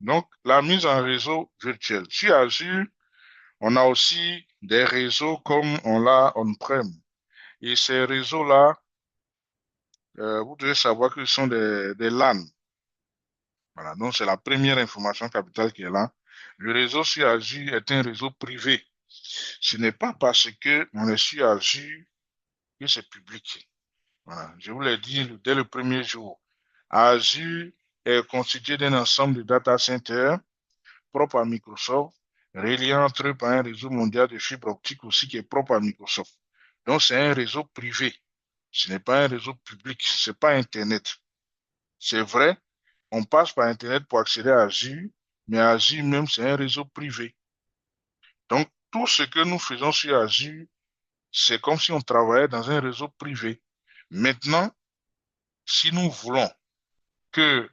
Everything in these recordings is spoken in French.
Donc, la mise en réseau virtuel. Sur Azure, on a aussi des réseaux comme on l'a on-prem. Et ces réseaux-là, vous devez savoir que ce sont des LAN. Voilà, donc c'est la première information capitale qui est là. Le réseau sur Azure est un réseau privé. Ce n'est pas parce que on est sur Azure que c'est public. Voilà, je vous l'ai dit dès le premier jour. Azure est constitué d'un ensemble de data centers propres à Microsoft, reliés entre eux par un réseau mondial de fibre optique aussi qui est propre à Microsoft. Donc c'est un réseau privé. Ce n'est pas un réseau public, c'est pas Internet. C'est vrai, on passe par Internet pour accéder à Azure, mais Azure même, c'est un réseau privé. Donc, tout ce que nous faisons sur Azure, c'est comme si on travaillait dans un réseau privé. Maintenant, si nous voulons que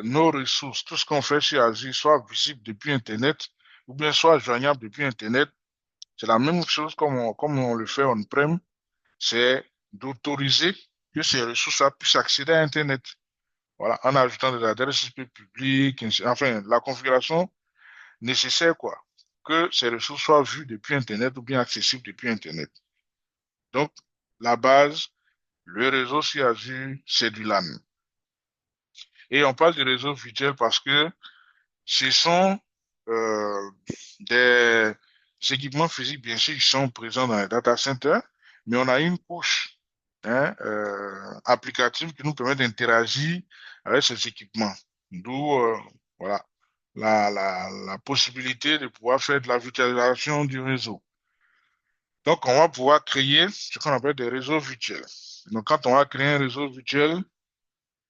nos ressources, tout ce qu'on fait sur Azure soit visible depuis Internet, ou bien soit joignable depuis Internet, c'est la même chose comme on le fait on-prem, c'est d'autoriser que ces ressources puissent accéder à Internet. Voilà, en ajoutant des adresses IP publiques, enfin, la configuration nécessaire, quoi, que ces ressources soient vues depuis Internet ou bien accessibles depuis Internet. Donc, la base, le réseau sur Azure, c'est du LAN. Et on parle de réseau virtuel parce que ce sont euh, des équipements physiques, bien sûr, qui sont présents dans les data centers, mais on a une couche applicative qui nous permet d'interagir avec ces équipements. D'où voilà, la possibilité de pouvoir faire de la virtualisation du réseau. Donc, on va pouvoir créer ce qu'on appelle des réseaux virtuels. Donc, quand on va créer un réseau virtuel,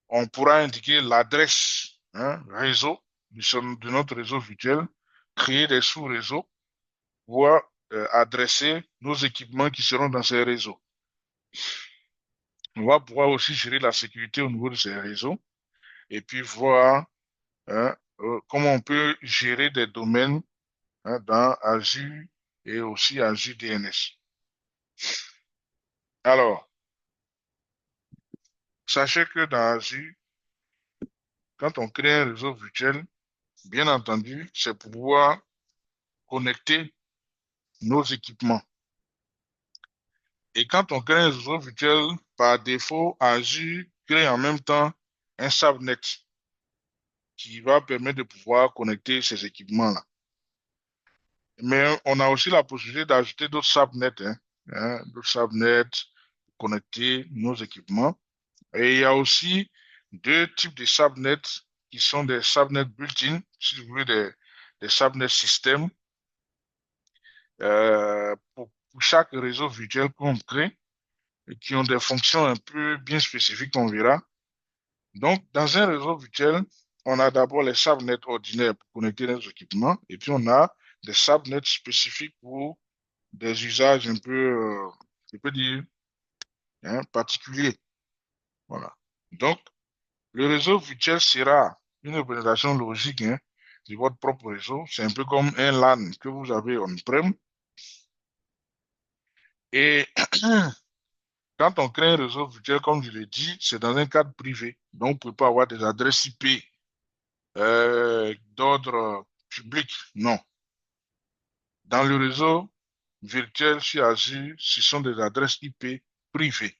on pourra indiquer l'adresse réseau de notre réseau virtuel, créer des sous-réseaux, voire adresser nos équipements qui seront dans ces réseaux. On va pouvoir aussi gérer la sécurité au niveau de ces réseaux et puis voir comment on peut gérer des domaines dans Azure et aussi Azure DNS. Alors, sachez que dans Azure, quand on crée un réseau virtuel, bien entendu, c'est pour pouvoir connecter nos équipements. Et quand on crée un réseau virtuel, par défaut, Azure crée en même temps un subnet qui va permettre de pouvoir connecter ces équipements-là. Mais on a aussi la possibilité d'ajouter d'autres subnets, d'autres subnets pour connecter nos équipements. Et il y a aussi deux types de subnets qui sont des subnets built-in, si vous voulez, des subnets système, pour chaque réseau virtuel qu'on crée et qui ont des fonctions un peu bien spécifiques qu'on verra. Donc, dans un réseau virtuel, on a d'abord les subnets ordinaires pour connecter nos équipements et puis on a des subnets spécifiques pour des usages un peu, je peux dire, particuliers. Voilà. Donc, le réseau virtuel sera une représentation logique de votre propre réseau. C'est un peu comme un LAN que vous avez on-prem. Et quand on crée un réseau virtuel, comme je l'ai dit, c'est dans un cadre privé. Donc, vous ne pouvez pas avoir des adresses IP d'ordre public. Non. Dans le réseau virtuel sur Azure, ce sont des adresses IP privées.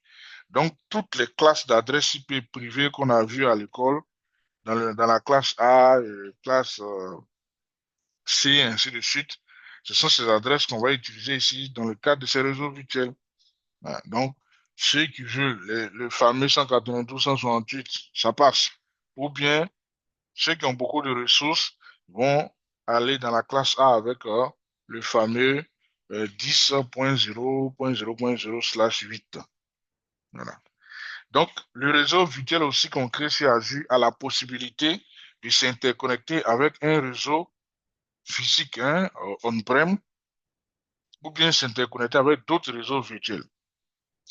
Donc, toutes les classes d'adresses IP privées qu'on a vues à l'école, dans la classe A, classe C, et ainsi de suite, ce sont ces adresses qu'on va utiliser ici dans le cadre de ces réseaux virtuels. Voilà. Donc, ceux qui veulent le fameux 192, 168, ça passe. Ou bien, ceux qui ont beaucoup de ressources vont aller dans la classe A avec le fameux 10.0.0.0/8. Voilà. Donc, le réseau virtuel aussi qu'on crée sur Azure a la possibilité de s'interconnecter avec un réseau physique on-prem ou bien s'interconnecter avec d'autres réseaux virtuels.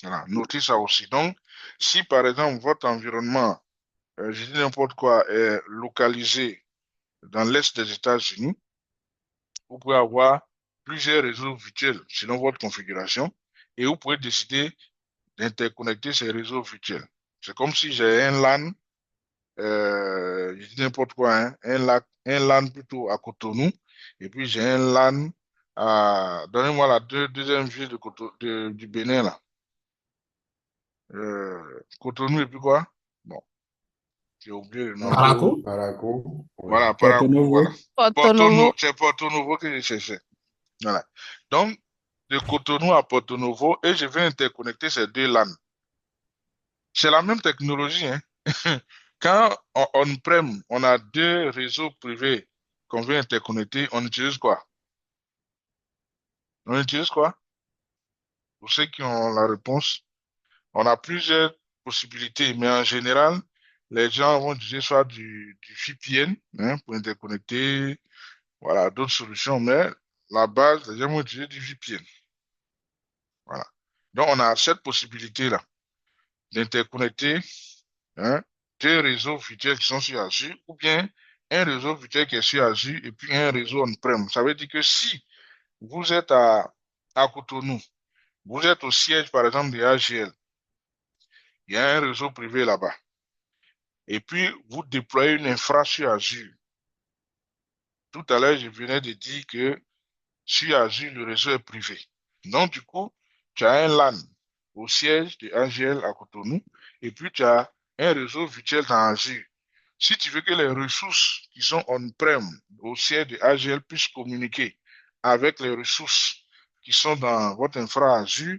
Voilà. Notez ça aussi. Donc, si par exemple votre environnement, je dis n'importe quoi, est localisé dans l'est des États-Unis, vous pouvez avoir plusieurs réseaux virtuels selon votre configuration et vous pouvez décider d'interconnecter ces réseaux virtuels. C'est comme si j'ai un LAN je dis n'importe quoi, hein, un LAN plutôt à Cotonou, et puis j'ai un LAN à, donnez-moi la deuxième ville du Bénin, là. Cotonou et puis quoi? Bon, j'ai oublié le nom. Paraco, Paraco, ouais. Voilà, Porto Parakou, Novo. voilà. Porto Porto Novo. Nouveau, c'est Porto Nouveau que je cherchais. Voilà. Donc, de Cotonou à Porto Novo, et je vais interconnecter ces deux LAN. C'est la même technologie, hein. Quand on-prem, on a deux réseaux privés qu'on veut interconnecter, on utilise quoi? On utilise quoi? Pour ceux qui ont la réponse, on a plusieurs possibilités, mais en général, les gens vont utiliser soit du VPN, hein, pour interconnecter, voilà, d'autres solutions, mais la base, les gens vont utiliser du VPN. Voilà. Donc, on a cette possibilité-là d'interconnecter, hein, deux réseaux virtuels qui sont sur Azure ou bien un réseau virtuel qui est sur Azure et puis un réseau on-prem. Ça veut dire que si vous êtes à Cotonou, vous êtes au siège, par exemple, de AGL, il y a un réseau privé là-bas, et puis vous déployez une infra sur Azure. Tout à l'heure, je venais de dire que sur Azure, le réseau est privé. Donc, du coup, tu as un LAN au siège de AGL à Cotonou, et puis tu as un réseau virtuel dans Azure. Si tu veux que les ressources qui sont on-prem au siège de AGL puissent communiquer avec les ressources qui sont dans votre infra Azure,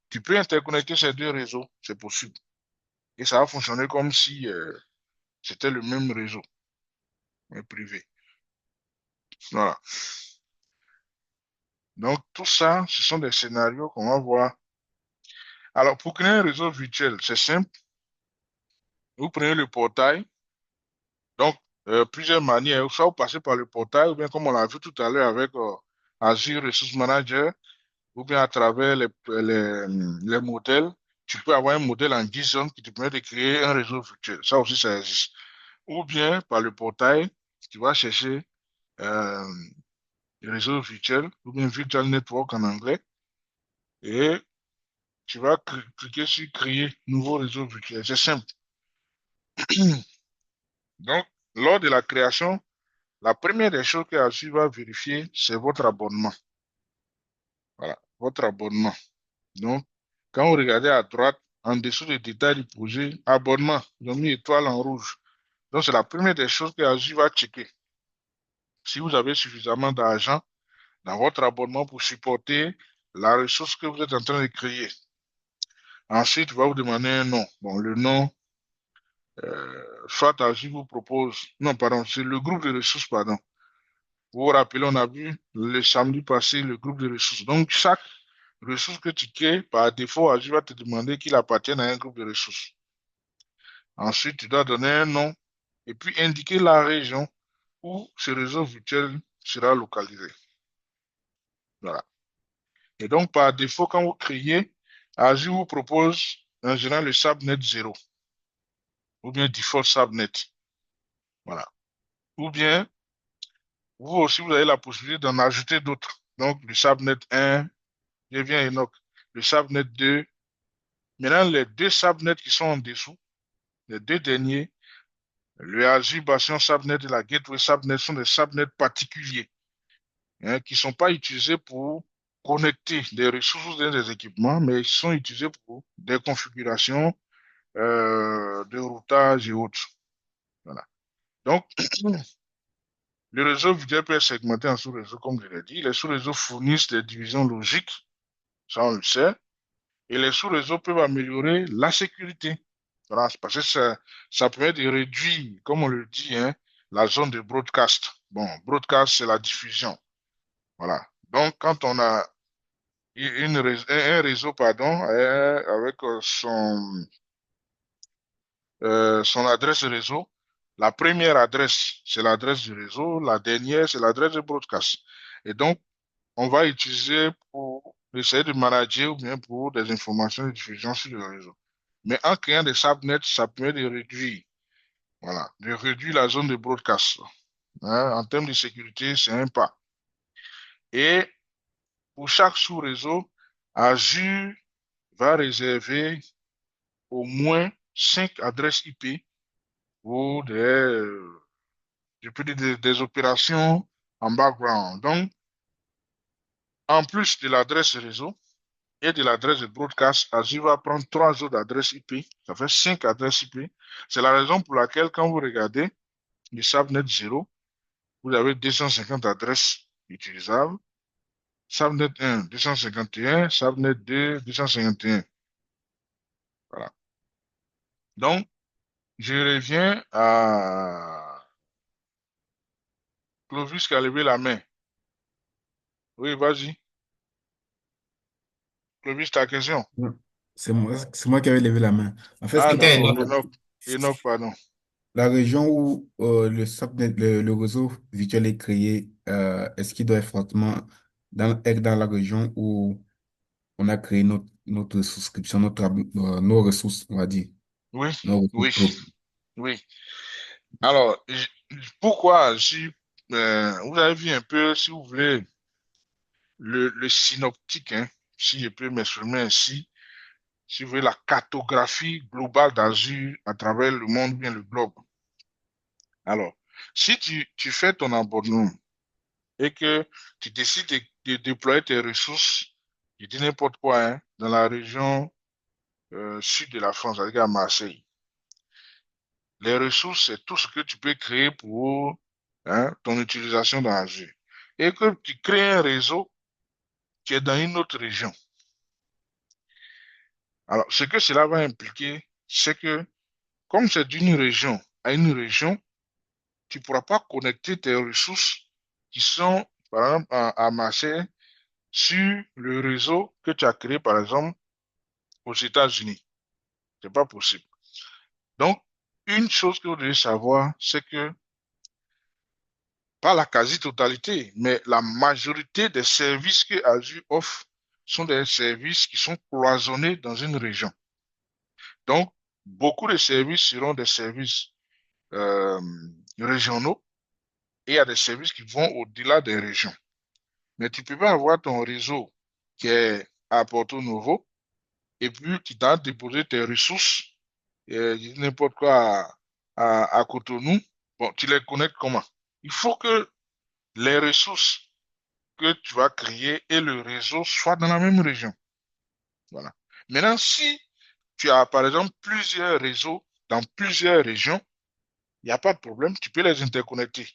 tu peux interconnecter ces deux réseaux, c'est possible. Et ça va fonctionner comme si c'était le même réseau, mais privé. Voilà. Donc, tout ça, ce sont des scénarios qu'on va voir. Alors, pour créer un réseau virtuel, c'est simple. Vous prenez le portail. Donc, plusieurs manières. Soit vous passez par le portail, ou bien comme on l'a vu tout à l'heure avec Azure Resource Manager, ou bien à travers les modèles. Tu peux avoir un modèle en JSON qui te permet de créer un réseau virtuel. Ça aussi, ça existe. Ou bien, par le portail, tu vas chercher euh, le réseau virtuel, ou bien Virtual Network en anglais, et tu vas cliquer sur Créer nouveau réseau virtuel. C'est simple. Donc, lors de la création, la première des choses que Azure va vérifier, c'est votre abonnement. Voilà, votre abonnement. Donc, quand vous regardez à droite, en dessous des détails du projet, abonnement, ils ont mis étoile en rouge. Donc, c'est la première des choses que Azure va checker. Si vous avez suffisamment d'argent dans votre abonnement pour supporter la ressource que vous êtes en train de créer. Ensuite, il va vous demander un nom. Bon, le nom, soit Azure vous propose, non, pardon, c'est le groupe de ressources, pardon. Vous vous rappelez, on a vu le samedi passé le groupe de ressources. Donc, chaque ressource que tu crées, par défaut, Azure va te demander qu'il appartienne à un groupe de ressources. Ensuite, tu dois donner un nom et puis indiquer la région où ce réseau virtuel sera localisé. Voilà. Et donc, par défaut, quand vous créez, Azure vous propose en général le subnet 0 ou bien default subnet. Voilà. Ou bien, vous aussi, vous avez la possibilité d'en ajouter d'autres. Donc, le subnet 1, je viens Enoch. Le subnet 2. Maintenant, les deux subnets qui sont en dessous, les deux derniers, le Azure Bastion Subnet et la Gateway Subnet sont des subnets particuliers, hein, qui ne sont pas utilisés pour connecter des ressources dans des équipements, mais ils sont utilisés pour des configurations de routage et autres. Voilà. Donc, le réseau virtuel peut être segmenté en sous-réseaux, comme je l'ai dit. Les sous-réseaux fournissent des divisions logiques, ça on le sait, et les sous-réseaux peuvent améliorer la sécurité. Voilà, c'est parce que ça permet de réduire, comme on le dit, hein, la zone de broadcast. Bon, broadcast, c'est la diffusion. Voilà. Donc, quand on a un réseau, pardon, avec son adresse réseau, la première adresse, c'est l'adresse du réseau, la dernière, c'est l'adresse de broadcast. Et donc, on va utiliser pour essayer de manager ou bien pour des informations de diffusion sur le réseau. Mais en créant des subnets, ça permet de réduire, voilà, de réduire la zone de broadcast. Hein, en termes de sécurité, c'est un pas. Et pour chaque sous-réseau, Azure va réserver au moins 5 adresses IP pour des je peux dire des opérations en background. Donc, en plus de l'adresse réseau et de l'adresse de broadcast, Azure va prendre trois autres adresses IP. Ça fait cinq adresses IP. C'est la raison pour laquelle, quand vous regardez le subnet 0, vous avez 250 adresses utilisables. Subnet 1, 251. Subnet 2, 251. Voilà. Donc, je reviens à Clovis qui a levé la main. Oui, vas-y. Clovis, ta question. Non, c'est moi qui avais levé la main. En fait, ce Ah, qui était d'accord. important, Enoch, Enoch, pardon. la région où le réseau virtuel est créé, est-ce qu'il doit être fortement être dans la région où on a créé notre souscription, nos ressources, on va dire, Oui, nos ressources oui, propres. oui. Alors, pourquoi, si vous avez vu un peu, si vous voulez, le synoptique, hein, si je peux m'exprimer ainsi, si vous voulez la cartographie globale d'Azure à travers le monde, bien le globe. Alors, si tu fais ton abonnement et que tu décides de déployer tes ressources, je dis n'importe quoi, hein, dans la région sud de la France, c'est-à-dire à Marseille, les ressources, c'est tout ce que tu peux créer pour hein, ton utilisation dans Azure. Et que tu crées un réseau qui est dans une autre région. Alors, ce que cela va impliquer, c'est que comme c'est d'une région à une région, tu ne pourras pas connecter tes ressources qui sont, par exemple, à Marseille sur le réseau que tu as créé, par exemple, aux États-Unis. C'est pas possible. Donc, une chose que vous devez savoir, c'est que pas la quasi-totalité, mais la majorité des services que Azure offre sont des services qui sont cloisonnés dans une région. Donc, beaucoup de services seront des services euh, régionaux et il y a des services qui vont au-delà des régions. Mais tu peux pas avoir ton réseau qui est à Porto Novo et puis tu t'as déposé tes ressources, n'importe quoi à Cotonou. Bon, tu les connectes comment? Il faut que les ressources que tu vas créer et le réseau soient dans la même région. Voilà. Maintenant, si tu as, par exemple, plusieurs réseaux dans plusieurs régions, il n'y a pas de problème, tu peux les interconnecter.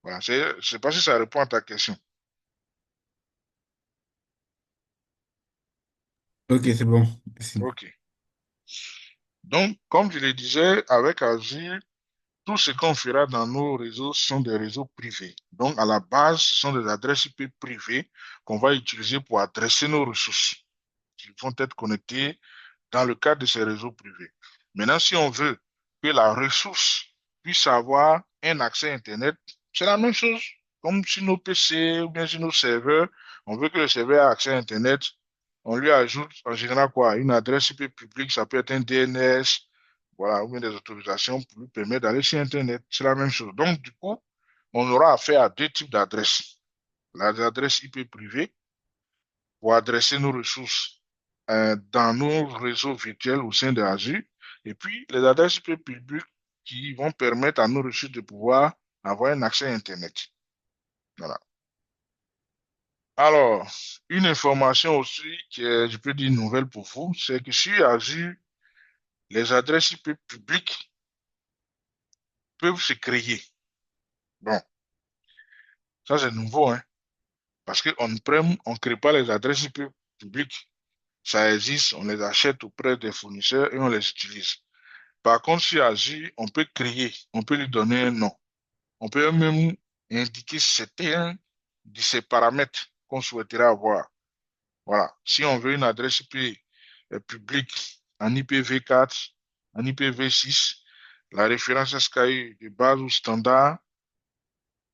Voilà. Je sais pas si ça répond à ta question. Ok, c'est bon. Merci. OK. Donc, comme je le disais, avec Azure, tout ce qu'on fera dans nos réseaux sont des réseaux privés. Donc, à la base, ce sont des adresses IP privées qu'on va utiliser pour adresser nos ressources. Ils vont être connectés dans le cadre de ces réseaux privés. Maintenant, si on veut que la ressource puisse avoir un accès Internet, c'est la même chose. Comme sur nos PC ou bien sur nos serveurs, on veut que le serveur ait accès à Internet, on lui ajoute en général quoi? Une adresse IP publique, ça peut être un DNS, voilà, ou bien des autorisations pour lui permettre d'aller sur Internet. C'est la même chose. Donc, du coup, on aura affaire à deux types d'adresses. L'adresse IP privée pour adresser nos ressources dans nos réseaux virtuels au sein de Azure. Et puis, les adresses IP publiques qui vont permettre à nos ressources de pouvoir avoir un accès à Internet. Voilà. Alors, une information aussi qui est, je peux dire, nouvelle pour vous, c'est que sur Azure, les adresses IP publiques peuvent se créer. Bon, ça c'est nouveau, hein, parce qu'on-prem, on ne crée pas les adresses IP publiques. Ça existe, on les achète auprès des fournisseurs et on les utilise. Par contre, sur Azure, on peut créer, on peut lui donner un nom. On peut même indiquer certains de ces paramètres qu'on souhaiterait avoir. Voilà. Si on veut une adresse IP publique en IPv4, en IPv6, la référence SKI de base ou standard,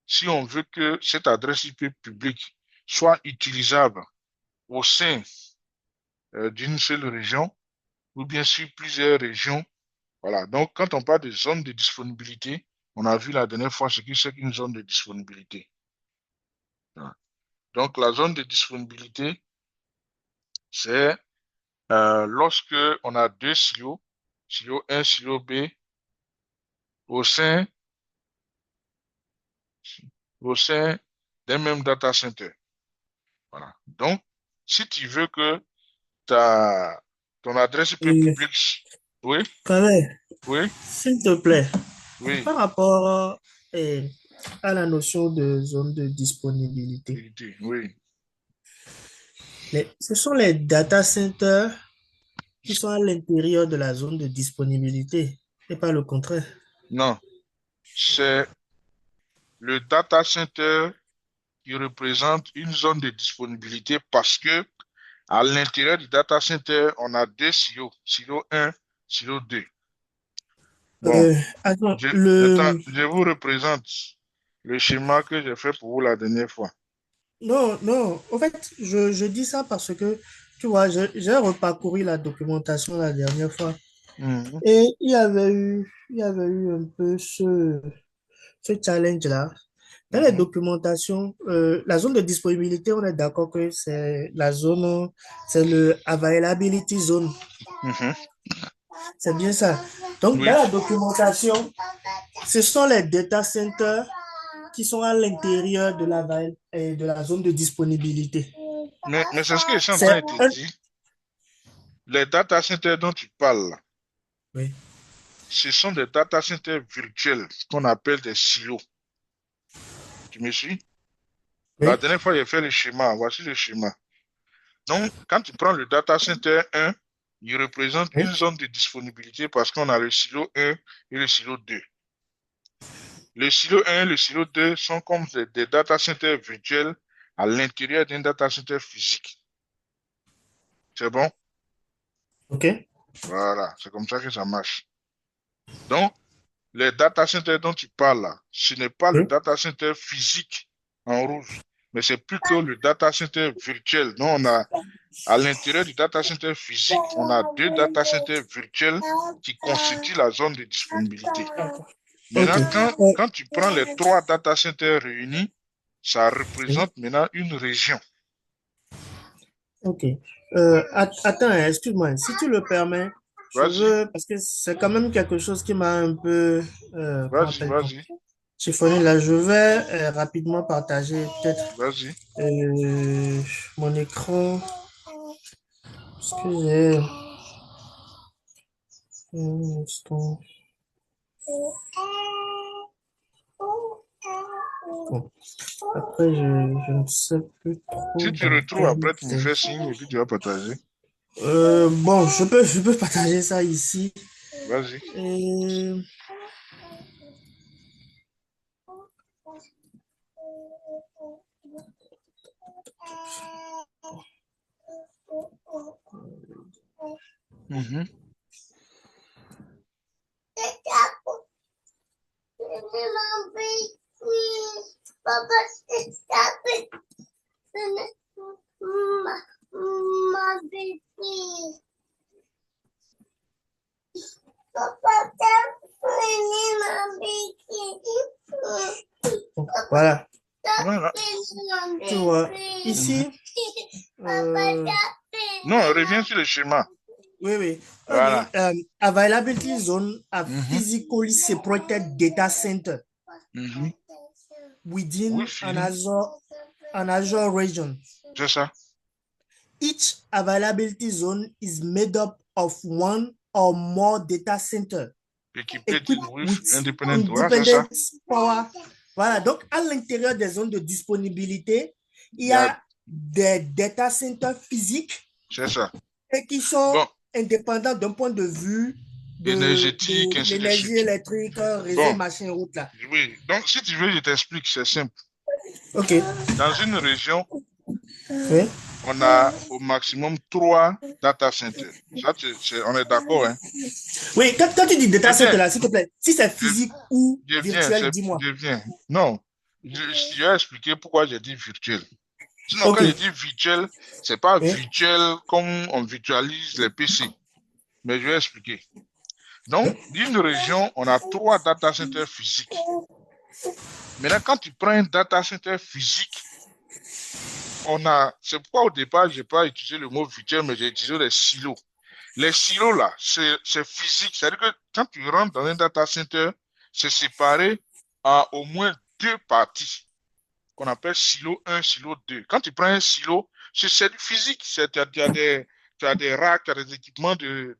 si on veut que cette adresse IP publique soit utilisable au sein d'une seule région ou bien sur plusieurs régions. Voilà. Donc, quand on parle de zone de disponibilité, on a vu la dernière fois ce que c'est qu'une zone de disponibilité. Voilà. Donc, la zone de disponibilité, c'est lorsque on a deux silos, silo 1, silo B, au sein au sein d'un même data center. Voilà. Donc, si tu veux que ta, ton adresse IP Et publique, oui, Calais, oui, s'il te plaît, oui, par rapport à la notion de zone de disponibilité, oui. ce sont les data centers qui sont à l'intérieur de la zone de disponibilité et pas le contraire. Non, c'est le data center qui représente une zone de disponibilité parce que à l'intérieur du data center, on a deux silos, silo 1, silo 2. Bon, Euh, attends, je vous représente le schéma que j'ai fait pour vous la dernière fois. non, non, en fait, je dis ça parce que, tu vois, j'ai reparcouru la documentation la dernière fois Mhm, et il y avait eu un peu ce challenge-là. Dans les mhm, documentations, la zone de disponibilité, on est d'accord que c'est la zone, c'est le availability zone. mhm. C'est bien ça. Donc, dans Oui, la documentation, ce sont les data centers qui sont à l'intérieur de la zone de disponibilité. mais c'est ce que je suis en train C'est de te un... dire. Les data centers dont tu parles, là, Oui, ce sont des data centers virtuels qu'on appelle des silos. Tu me suis? La oui, dernière fois, j'ai fait le schéma. Voici le schéma. Donc, quand tu prends le data center 1, il représente oui. une zone de disponibilité parce qu'on a le silo 1 et le silo 2. Le silo 1 et le silo 2 sont comme des data centers virtuels à l'intérieur d'un data center physique. C'est bon? OK. Voilà, c'est comme ça que ça marche. Donc, les data centers dont tu parles là, ce n'est pas le Oui. data center physique en rouge, mais c'est plutôt le data center virtuel. Donc, on a à l'intérieur du data center physique, on a deux data centers virtuels qui constituent la zone de disponibilité. OK. Maintenant, quand tu prends les trois data centers réunis, ça Oui. représente maintenant une région. OK. Attends, hein, excuse-moi. Si tu le permets, je Vas-y, veux, parce que c'est quand même quelque chose qui m'a un peu, comment vas-y, appelle-t-on, vas-y, chiffonné là. Je vais rapidement partager peut-être vas-y. euh, mon écran. Parce que j'ai un instant. Bon. Après, je ne sais plus trop Si tu dans retrouves quel après, tu me fais texte. signe et puis tu vas partager. Bon, je peux partager ça ici. Vas-y. Et, Mhm. bon, voilà. Voilà. Tu vois, Mhm. ici, euh, Non, reviens sur le schéma. oui, oui. On dit Voilà. availability zone a Mhm. physically separated data center Mhm. Oui, within fini. an Azure region. C'est ça. Each availability zone is made up of one or more data center Équipé d'une equipped WIF with indépendante. Voilà, c'est ça. independent power. Voilà, donc à l'intérieur des zones de disponibilité, il Il y y a... a des data centers physiques C'est ça. et qui sont Bon, indépendants d'un point de vue énergétique, de ainsi de l'énergie suite. électrique, réseau, Bon, machin, route là. oui. Donc, si tu veux, je t'explique. C'est simple. OK. Dans une région, Oui. on a au maximum trois data centers. Ça, on est d'accord, hein? Oui, quand tu dis Je data center viens. là, s'il te plaît, si c'est Je, physique ou je viens. virtuel, dis-moi. Je viens. Non. Je vais expliquer pourquoi j'ai dit virtuel. Sinon, OK. quand je dis virtuel, c'est pas Oui. virtuel comme on virtualise les PC. Mais je vais expliquer. Donc, d'une région, on a trois data centers physiques. Maintenant, quand tu prends un data center physique, c'est pourquoi au départ, j'ai pas utilisé le mot virtuel, mais j'ai utilisé les silos. Les silos là, c'est physique. C'est-à-dire que quand tu rentres dans un data center, c'est séparé en au moins deux parties. qu'on appelle silo 1, silo 2. Quand tu prends un silo, c'est du physique. Tu as des racks, tu as des équipements de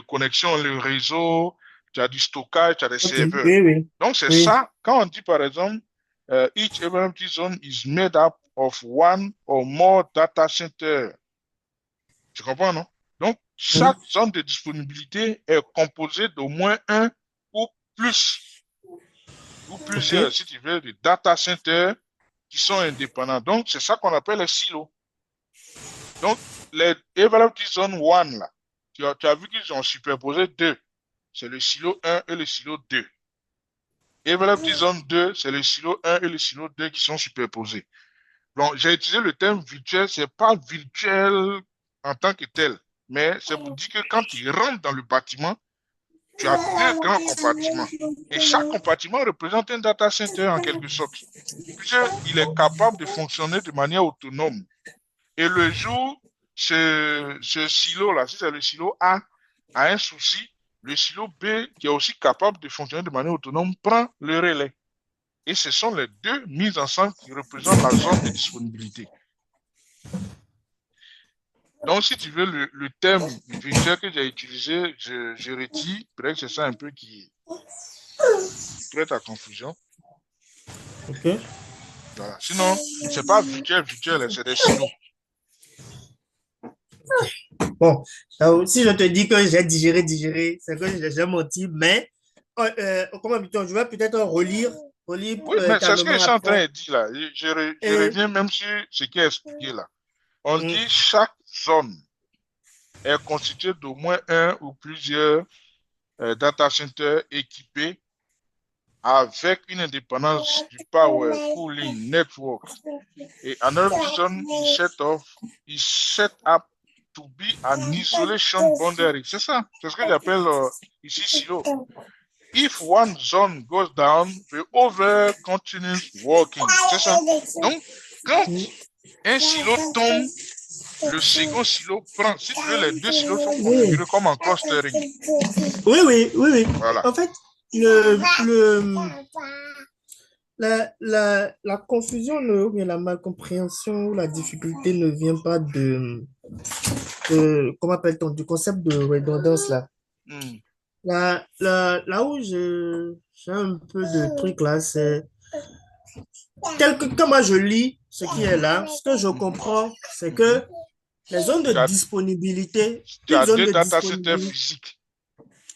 connexion, le réseau, tu as du stockage, tu as des Ok, serveurs. oui, oui, Donc, c'est oui. ça. Quand on dit, par exemple, each availability zone is made up of one or more data centers. Tu comprends, non? Donc, chaque Mhm. zone de disponibilité est composée d'au moins un ou plus, ou Ok, plusieurs, si tu veux, de data centers qui sont indépendants. Donc, c'est ça qu'on appelle les silos. Donc, les Availability Zone 1, là, tu as vu qu'ils ont superposé deux. C'est le silo 1 et le silo 2. Availability Zone 2, c'est le silo 1 et le silo 2 qui sont superposés. Donc, j'ai utilisé le terme virtuel, c'est pas virtuel en tant que tel, mais c'est pour dire que quand tu rentres dans le bâtiment, tu as deux grands compartiments. Et chaque compartiment représente un data center en quelque sorte, puisqu'il est capable de fonctionner de manière autonome. Et le jour, ce silo-là, si c'est le silo A, a un souci, le silo B, qui est aussi capable de fonctionner de manière autonome, prend le relais. Et ce sont les deux mises ensemble qui représentent la zone de disponibilité. Donc, si tu veux, le terme virtuel que j'ai utilisé, je retire. Peut-être que c'est ça un peu qui crée ta confusion. ok. Voilà. Sinon, c'est pas virtuel, c'est des silos. Bon, si je te dis que j'ai digéré, c'est que j'ai menti, mais comme habitude, je vais peut-être relire Oui, mais c'est ce que je calmement suis en après. train de dire là. Je Et, reviens même sur ce qui est expliqué là. On mm, dit chaque zone est constituée d'au moins un ou plusieurs data centers équipés avec une indépendance du power, cooling, network. Et another zone is set up to be an isolation boundary. C'est ça. C'est ce que j'appelle ici silo. If one zone goes down, the other continues working. C'est ça. Donc, quand mm. un silo tombe, le second silo prend. Si tu veux, les deux silos sont Oui, configurés comme en clustering. oui, oui, oui, oui. Voilà. En fait, le, la confusion ou bien la malcompréhension ou la difficulté ne vient pas comment appelle-t-on, du concept de redondance là. Hmm. Là où j'ai un peu de truc là, c'est quand moi je lis ce qui est là, ce que je Mhm. comprends, c'est Mhm. que les zones de Tu as, disponibilité, tu une as zone deux de data centers disponibilité, physiques.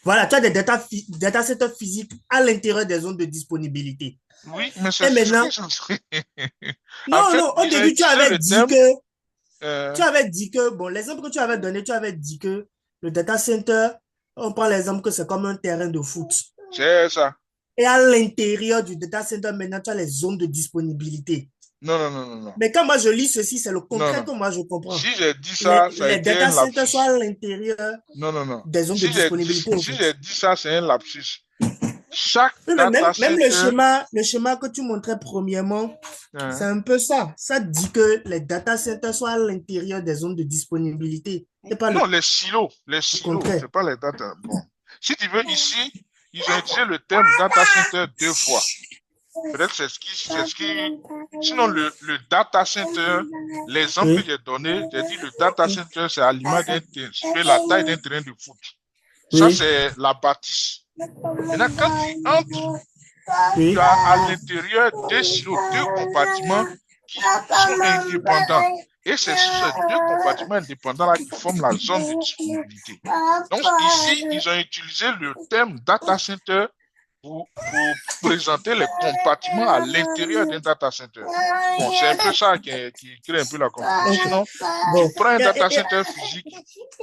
voilà, tu as des data centers physiques à l'intérieur des zones de disponibilité. Oui, mais c'est Et ce que maintenant, je En non, fait, non, au ils ont début, utilisé le terme. tu avais dit que, bon, l'exemple que tu avais donné, tu avais dit que le data center, on prend l'exemple que c'est comme un terrain de foot. C'est ça. Et à l'intérieur du data center, maintenant, tu as les zones de disponibilité. Non, non, non, non, non. Mais quand moi je lis ceci, c'est le Non, contraire non. que moi je comprends. Si j'ai dit ça, ça a Les été un data centers sont lapsus. à l'intérieur Non, non, non. des zones de disponibilité, en Si fait. j'ai dit ça, c'est un lapsus. Chaque Oui, mais data même center, le schéma que tu montrais premièrement, c'est hein, un peu ça. Ça dit que les data centers sont à l'intérieur des zones de disponibilité et pas non, le les silos, contraire. c'est pas les data. Bon. Si tu veux, ici, ils ont utilisé le terme data center deux fois. Peut-être c'est ce qui, sinon le data center, l'exemple que Oui, j'ai donné, j'ai dit le data center, c'est à l'image de la taille d'un terrain de foot. Ça, oui, c'est la bâtisse. Maintenant, quand tu entres, oui. tu as à l'intérieur deux silos, deux compartiments qui sont indépendants. Et c'est sur ces deux compartiments indépendants-là qui forment la zone de disponibilité. Donc, ici, ils ont utilisé le terme data center pour présenter les compartiments à l'intérieur d'un data center. Bon, c'est un peu ça qui crée un peu la confusion. Ok. Sinon, tu Bon. prends un data center physique,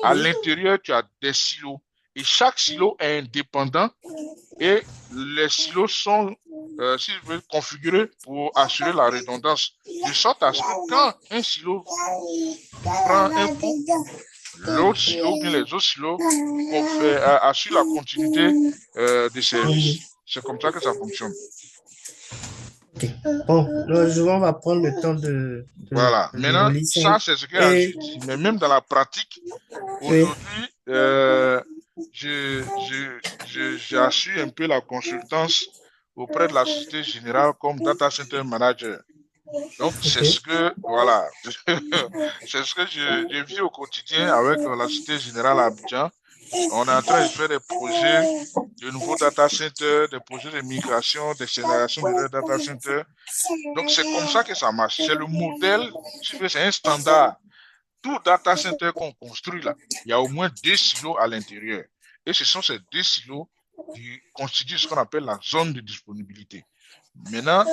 à Oui. l'intérieur, tu as des silos. Et chaque silo est indépendant et les silos sont, si je veux, configurés pour assurer la redondance. De sorte à ce que quand un silo prend un coup, l'autre silo ou bien les autres silos assurent la continuité des services. C'est comme ça que ça fonctionne. Ok. Bon, on va prendre le temps Voilà. de Maintenant, relire ça. ça, c'est ce que Et, j'ai dit. Mais même dans la pratique, oui. aujourd'hui, j'assure un peu la consultance auprès de la Société Générale comme Data Center Manager. Donc, c'est ce OK. que, voilà, c'est ce que je vis au quotidien avec la Société Générale à Abidjan. On est en train de faire des projets de nouveaux data centers, des projets de migration, d'accélération de leurs data centers. Donc, c'est comme ça que ça marche. C'est le modèle, si tu veux, c'est un standard. Tout data center qu'on construit là, il y a au moins 2 silos à l'intérieur. Et ce sont ces 2 silos qui constituent ce qu'on appelle la zone de disponibilité. Maintenant,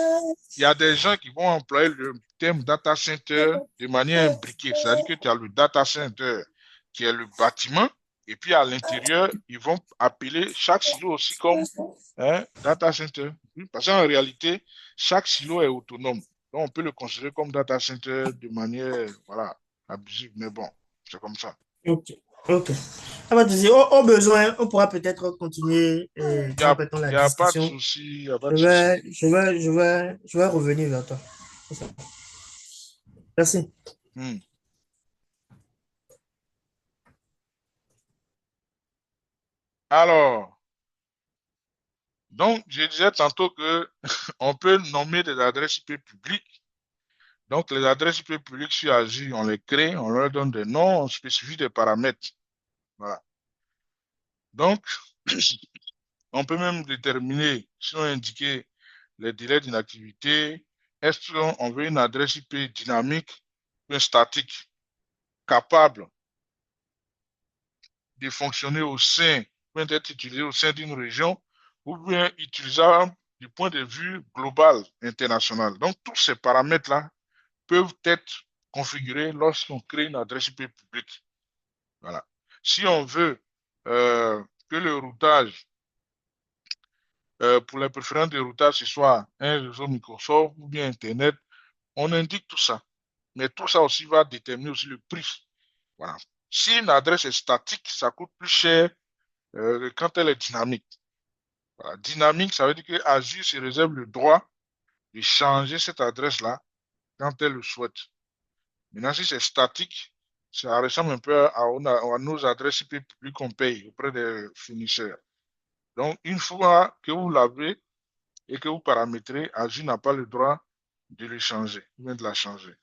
il y a des gens qui vont employer le terme data center de manière imbriquée. C'est-à-dire que tu as le data center qui est le bâtiment, et puis à l'intérieur, ils vont appeler chaque silo aussi comme data center. Oui, parce qu'en réalité, chaque silo est autonome. Donc, on peut le considérer comme data center de manière, voilà, abusive. Mais bon, c'est comme ça. OK. OK. Ça va te dire, au besoin, on pourra peut-être continuer, Il n'y comment a, appelle-t-on la y a pas de discussion. souci, il n'y a pas de souci. Je vais revenir vers toi. C'est ça. Merci. Hmm. Alors, donc, je disais tantôt que on peut nommer des adresses IP publiques. Donc, les adresses IP publiques sur Azure, on les crée, on leur donne des noms, on spécifie des paramètres. Voilà. Donc, on peut même déterminer, si on indiquer les délais d'inactivité, est-ce qu'on veut une adresse IP dynamique ou statique, capable de fonctionner au sein, peut être utilisée au sein d'une région, ou bien utilisable du point de vue global, international. Donc, tous ces paramètres-là peuvent être configurés lorsqu'on crée une adresse IP publique. Voilà. Si on veut que le routage, pour les préférences de routage, ce soit un réseau Microsoft ou bien Internet, on indique tout ça. Mais tout ça aussi va déterminer aussi le prix. Voilà. Si une adresse est statique, ça coûte plus cher que quand elle est dynamique. Voilà. Dynamique, ça veut dire que Azure se réserve le droit de changer cette adresse-là quand elle le souhaite. Maintenant, si c'est statique, ça ressemble un peu à nos adresses IP publiques qu'on paye auprès des fournisseurs. Donc, une fois que vous l'avez et que vous paramétrez, Azure n'a pas le droit de le changer, ou bien de la changer.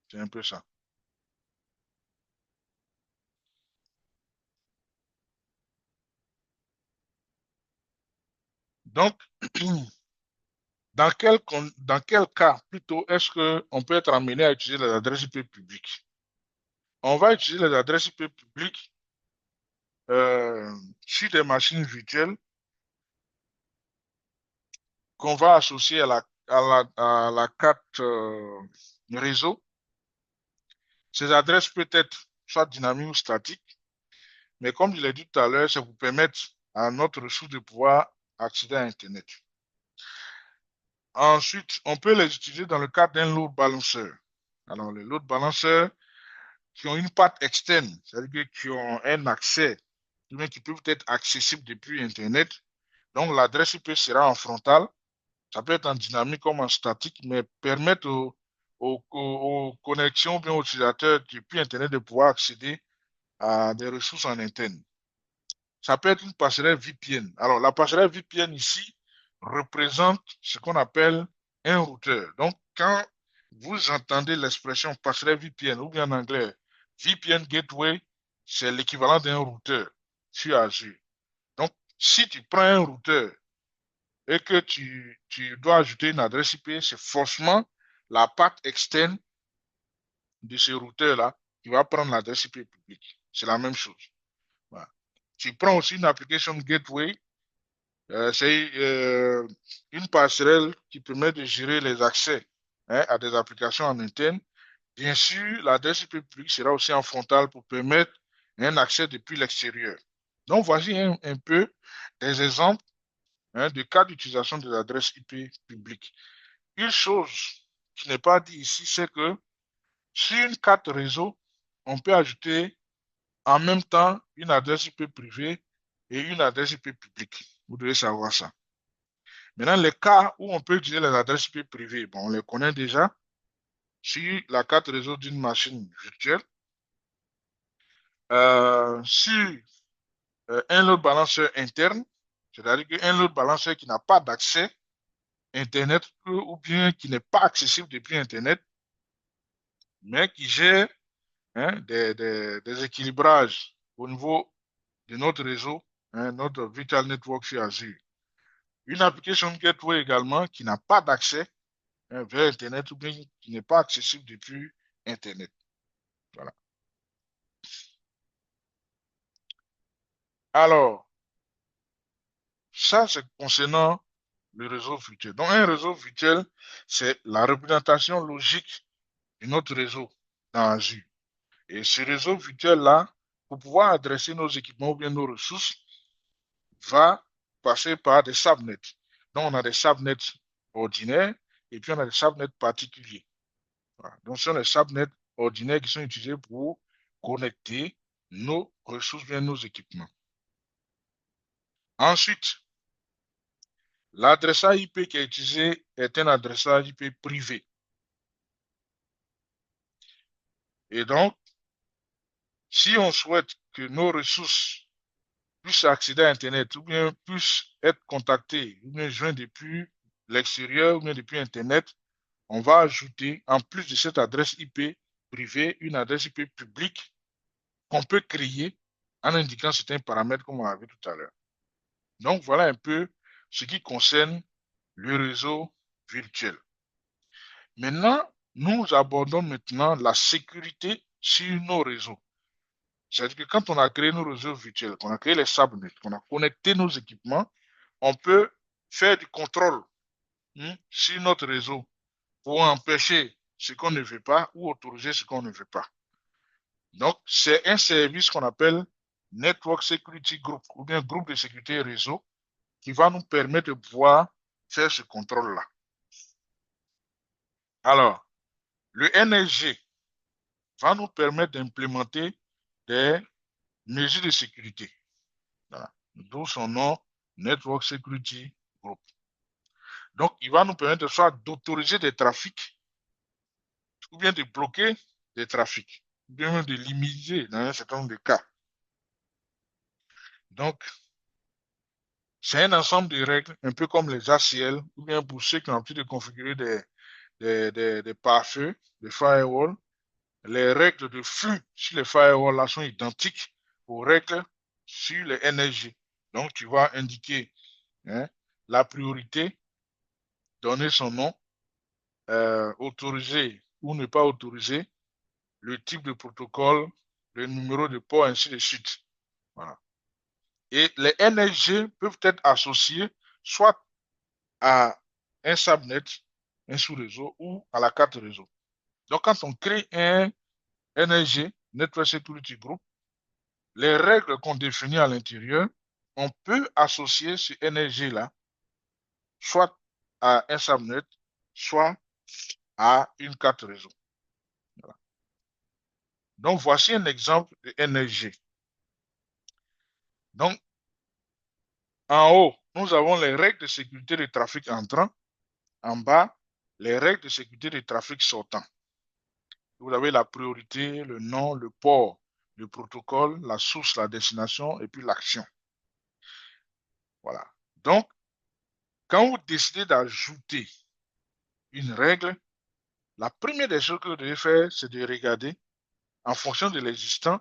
C'est un peu ça. Donc, dans quel cas plutôt est-ce qu'on peut être amené à utiliser les adresses IP publiques? On va utiliser les adresses IP publiques euh, sur des machines virtuelles qu'on va associer à la carte réseau. Ces adresses peuvent être soit dynamiques ou statiques, mais comme je l'ai dit tout à l'heure, ça vous permettre à notre ressource de pouvoir accéder à Internet. Ensuite, on peut les utiliser dans le cadre d'un load balancer. Alors, les load balancers qui ont une patte externe, c'est-à-dire qui ont un accès, ou bien qui peuvent être accessibles depuis Internet. Donc, l'adresse IP sera en frontal. Ça peut être en dynamique comme en statique, mais permettre aux connexions ou bien aux utilisateurs depuis Internet de pouvoir accéder à des ressources en interne. Ça peut être une passerelle VPN. Alors, la passerelle VPN ici représente ce qu'on appelle un routeur. Donc, quand vous entendez l'expression passerelle VPN, ou bien en anglais VPN Gateway, c'est l'équivalent d'un routeur sur Azure. Donc, si tu prends un routeur et que tu dois ajouter une adresse IP, c'est forcément la part externe de ce routeur-là qui va prendre l'adresse IP publique. C'est la même chose. Voilà. Tu prends aussi une application gateway, c'est une passerelle qui permet de gérer les accès à des applications en interne. Bien sûr, l'adresse IP publique sera aussi en frontal pour permettre un accès depuis l'extérieur. Donc, voici un peu des exemples de cas d'utilisation de l'adresse IP publique. Une chose qui n'est pas dit ici, c'est que sur une carte réseau, on peut ajouter en même temps une adresse IP privée et une adresse IP publique. Vous devez savoir ça. Maintenant, les cas où on peut utiliser les adresses IP privées, bon, on les connaît déjà. Sur la carte réseau d'une machine virtuelle, sur un load balancer interne, c'est-à-dire qu'un load balancer qui n'a pas d'accès Internet ou bien qui n'est pas accessible depuis Internet, mais qui gère des équilibrages au niveau de notre réseau, notre Virtual Network sur Azure. Une application Gateway également qui n'a pas d'accès vers Internet ou bien qui n'est pas accessible depuis Internet. Voilà. Alors, ça, c'est concernant le réseau virtuel. Donc, un réseau virtuel, c'est la représentation logique de notre réseau dans Azure. Et ce réseau virtuel-là, pour pouvoir adresser nos équipements ou bien nos ressources, va passer par des subnets. Donc, on a des subnets ordinaires et puis on a des subnets particuliers. Voilà. Donc, ce sont les subnets ordinaires qui sont utilisés pour connecter nos ressources, bien nos équipements. Ensuite, l'adressage IP qui est utilisé est un adressage IP privé. Et donc, si on souhaite que nos ressources puissent accéder à Internet ou bien puissent être contactées ou bien joints depuis l'extérieur ou bien depuis Internet, on va ajouter, en plus de cette adresse IP privée, une adresse IP publique qu'on peut créer en indiquant certains paramètres comme on l'a vu tout à l'heure. Donc, voilà un peu ce qui concerne le réseau virtuel. Maintenant, nous abordons maintenant la sécurité sur nos réseaux. C'est-à-dire que quand on a créé nos réseaux virtuels, qu'on a créé les subnets, qu'on a connecté nos équipements, on peut faire du contrôle sur notre réseau pour empêcher ce qu'on ne veut pas ou autoriser ce qu'on ne veut pas. Donc, c'est un service qu'on appelle Network Security Group ou bien groupe de sécurité réseau qui va nous permettre de pouvoir faire ce contrôle-là. Alors, le NSG va nous permettre d'implémenter des mesures de sécurité. Voilà. D'où son nom, Network Security Group. Donc, il va nous permettre soit d'autoriser des trafics, ou bien de bloquer des trafics, ou bien même de limiter dans un certain nombre de cas. Donc, c'est un ensemble de règles, un peu comme les ACL, ou bien pour ceux qui ont l'habitude de configurer des pare-feux, des firewalls, les règles de flux sur les firewalls là sont identiques aux règles sur les NSG. Donc, tu vas indiquer la priorité, donner son nom, autoriser ou ne pas autoriser, le type de protocole, le numéro de port, ainsi de suite. Voilà. Et les NSG peuvent être associés soit à un subnet, un sous-réseau, ou à la carte réseau. Donc, quand on crée un NSG, Network Security Group, les règles qu'on définit à l'intérieur, on peut associer ce NSG-là soit à un subnet, soit à une carte réseau. Voilà. Donc, voici un exemple de NSG. Donc, en haut, nous avons les règles de sécurité de trafic entrant. En bas, les règles de sécurité de trafic sortant. Vous avez la priorité, le nom, le port, le protocole, la source, la destination et puis l'action. Voilà. Donc, quand vous décidez d'ajouter une règle, la première des choses que vous devez faire, c'est de regarder, en fonction de l'existant,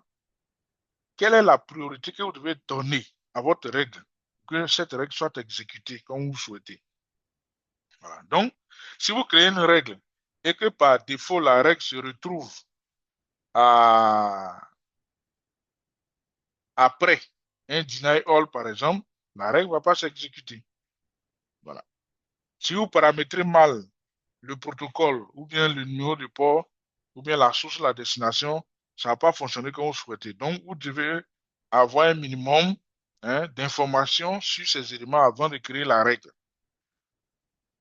quelle est la priorité que vous devez donner à votre règle, que cette règle soit exécutée comme vous souhaitez. Voilà. Donc, si vous créez une règle et que par défaut, la règle se retrouve après un deny all, par exemple, la règle ne va pas s'exécuter. Voilà. Si vous paramétrez mal le protocole ou bien le numéro de port ou bien la source, la destination, ça ne va pas fonctionner comme vous souhaitez. Donc, vous devez avoir un minimum d'informations sur ces éléments avant de créer la règle.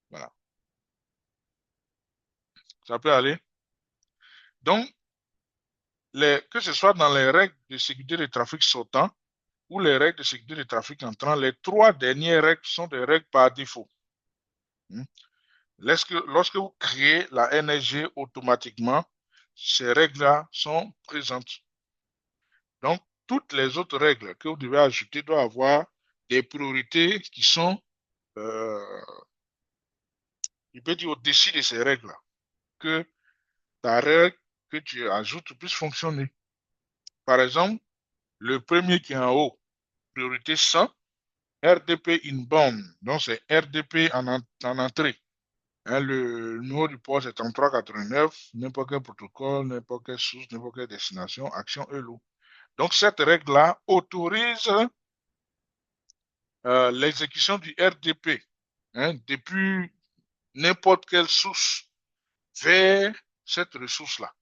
Voilà. Ça peut aller. Donc, que ce soit dans les règles de sécurité de trafic sortant ou les règles de sécurité de trafic entrant, les trois dernières règles sont des règles par défaut. Lorsque vous créez la NSG automatiquement, ces règles-là sont présentes. Donc, toutes les autres règles que vous devez ajouter doivent avoir des priorités qui sont il peut dire au-dessus de ces règles-là que ta règle que tu ajoutes puisse fonctionner. Par exemple, le premier qui est en haut, priorité 100, RDP inbound, donc c'est RDP en entrée. Hein, le numéro du port, c'est 3389, n'importe quel protocole, n'importe quelle source, n'importe quelle destination, action ELO. Donc, cette règle-là autorise l'exécution du RDP depuis n'importe quelle source vers cette ressource-là.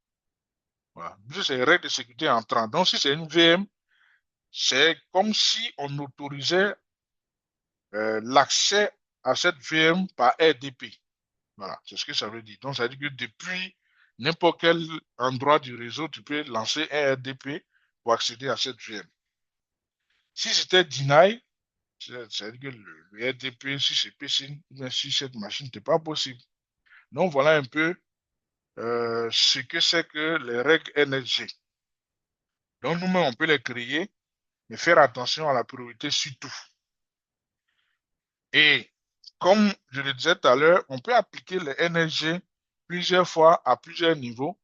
Voilà. C'est une règle de sécurité entrant. Donc, si c'est une VM, c'est comme si on autorisait l'accès à cette VM par RDP. Voilà, c'est ce que ça veut dire. Donc, ça veut dire que depuis n'importe quel endroit du réseau, tu peux lancer un RDP pour accéder à cette VM. Si c'était deny, c'est-à-dire que le RDP, si c'est PC, bien si cette machine n'est pas possible. Donc, voilà un peu ce que c'est que les règles NSG. Donc, nous-mêmes, on peut les créer, mais faire attention à la priorité surtout. Et comme je le disais tout à l'heure, on peut appliquer les NSG plusieurs fois à plusieurs niveaux,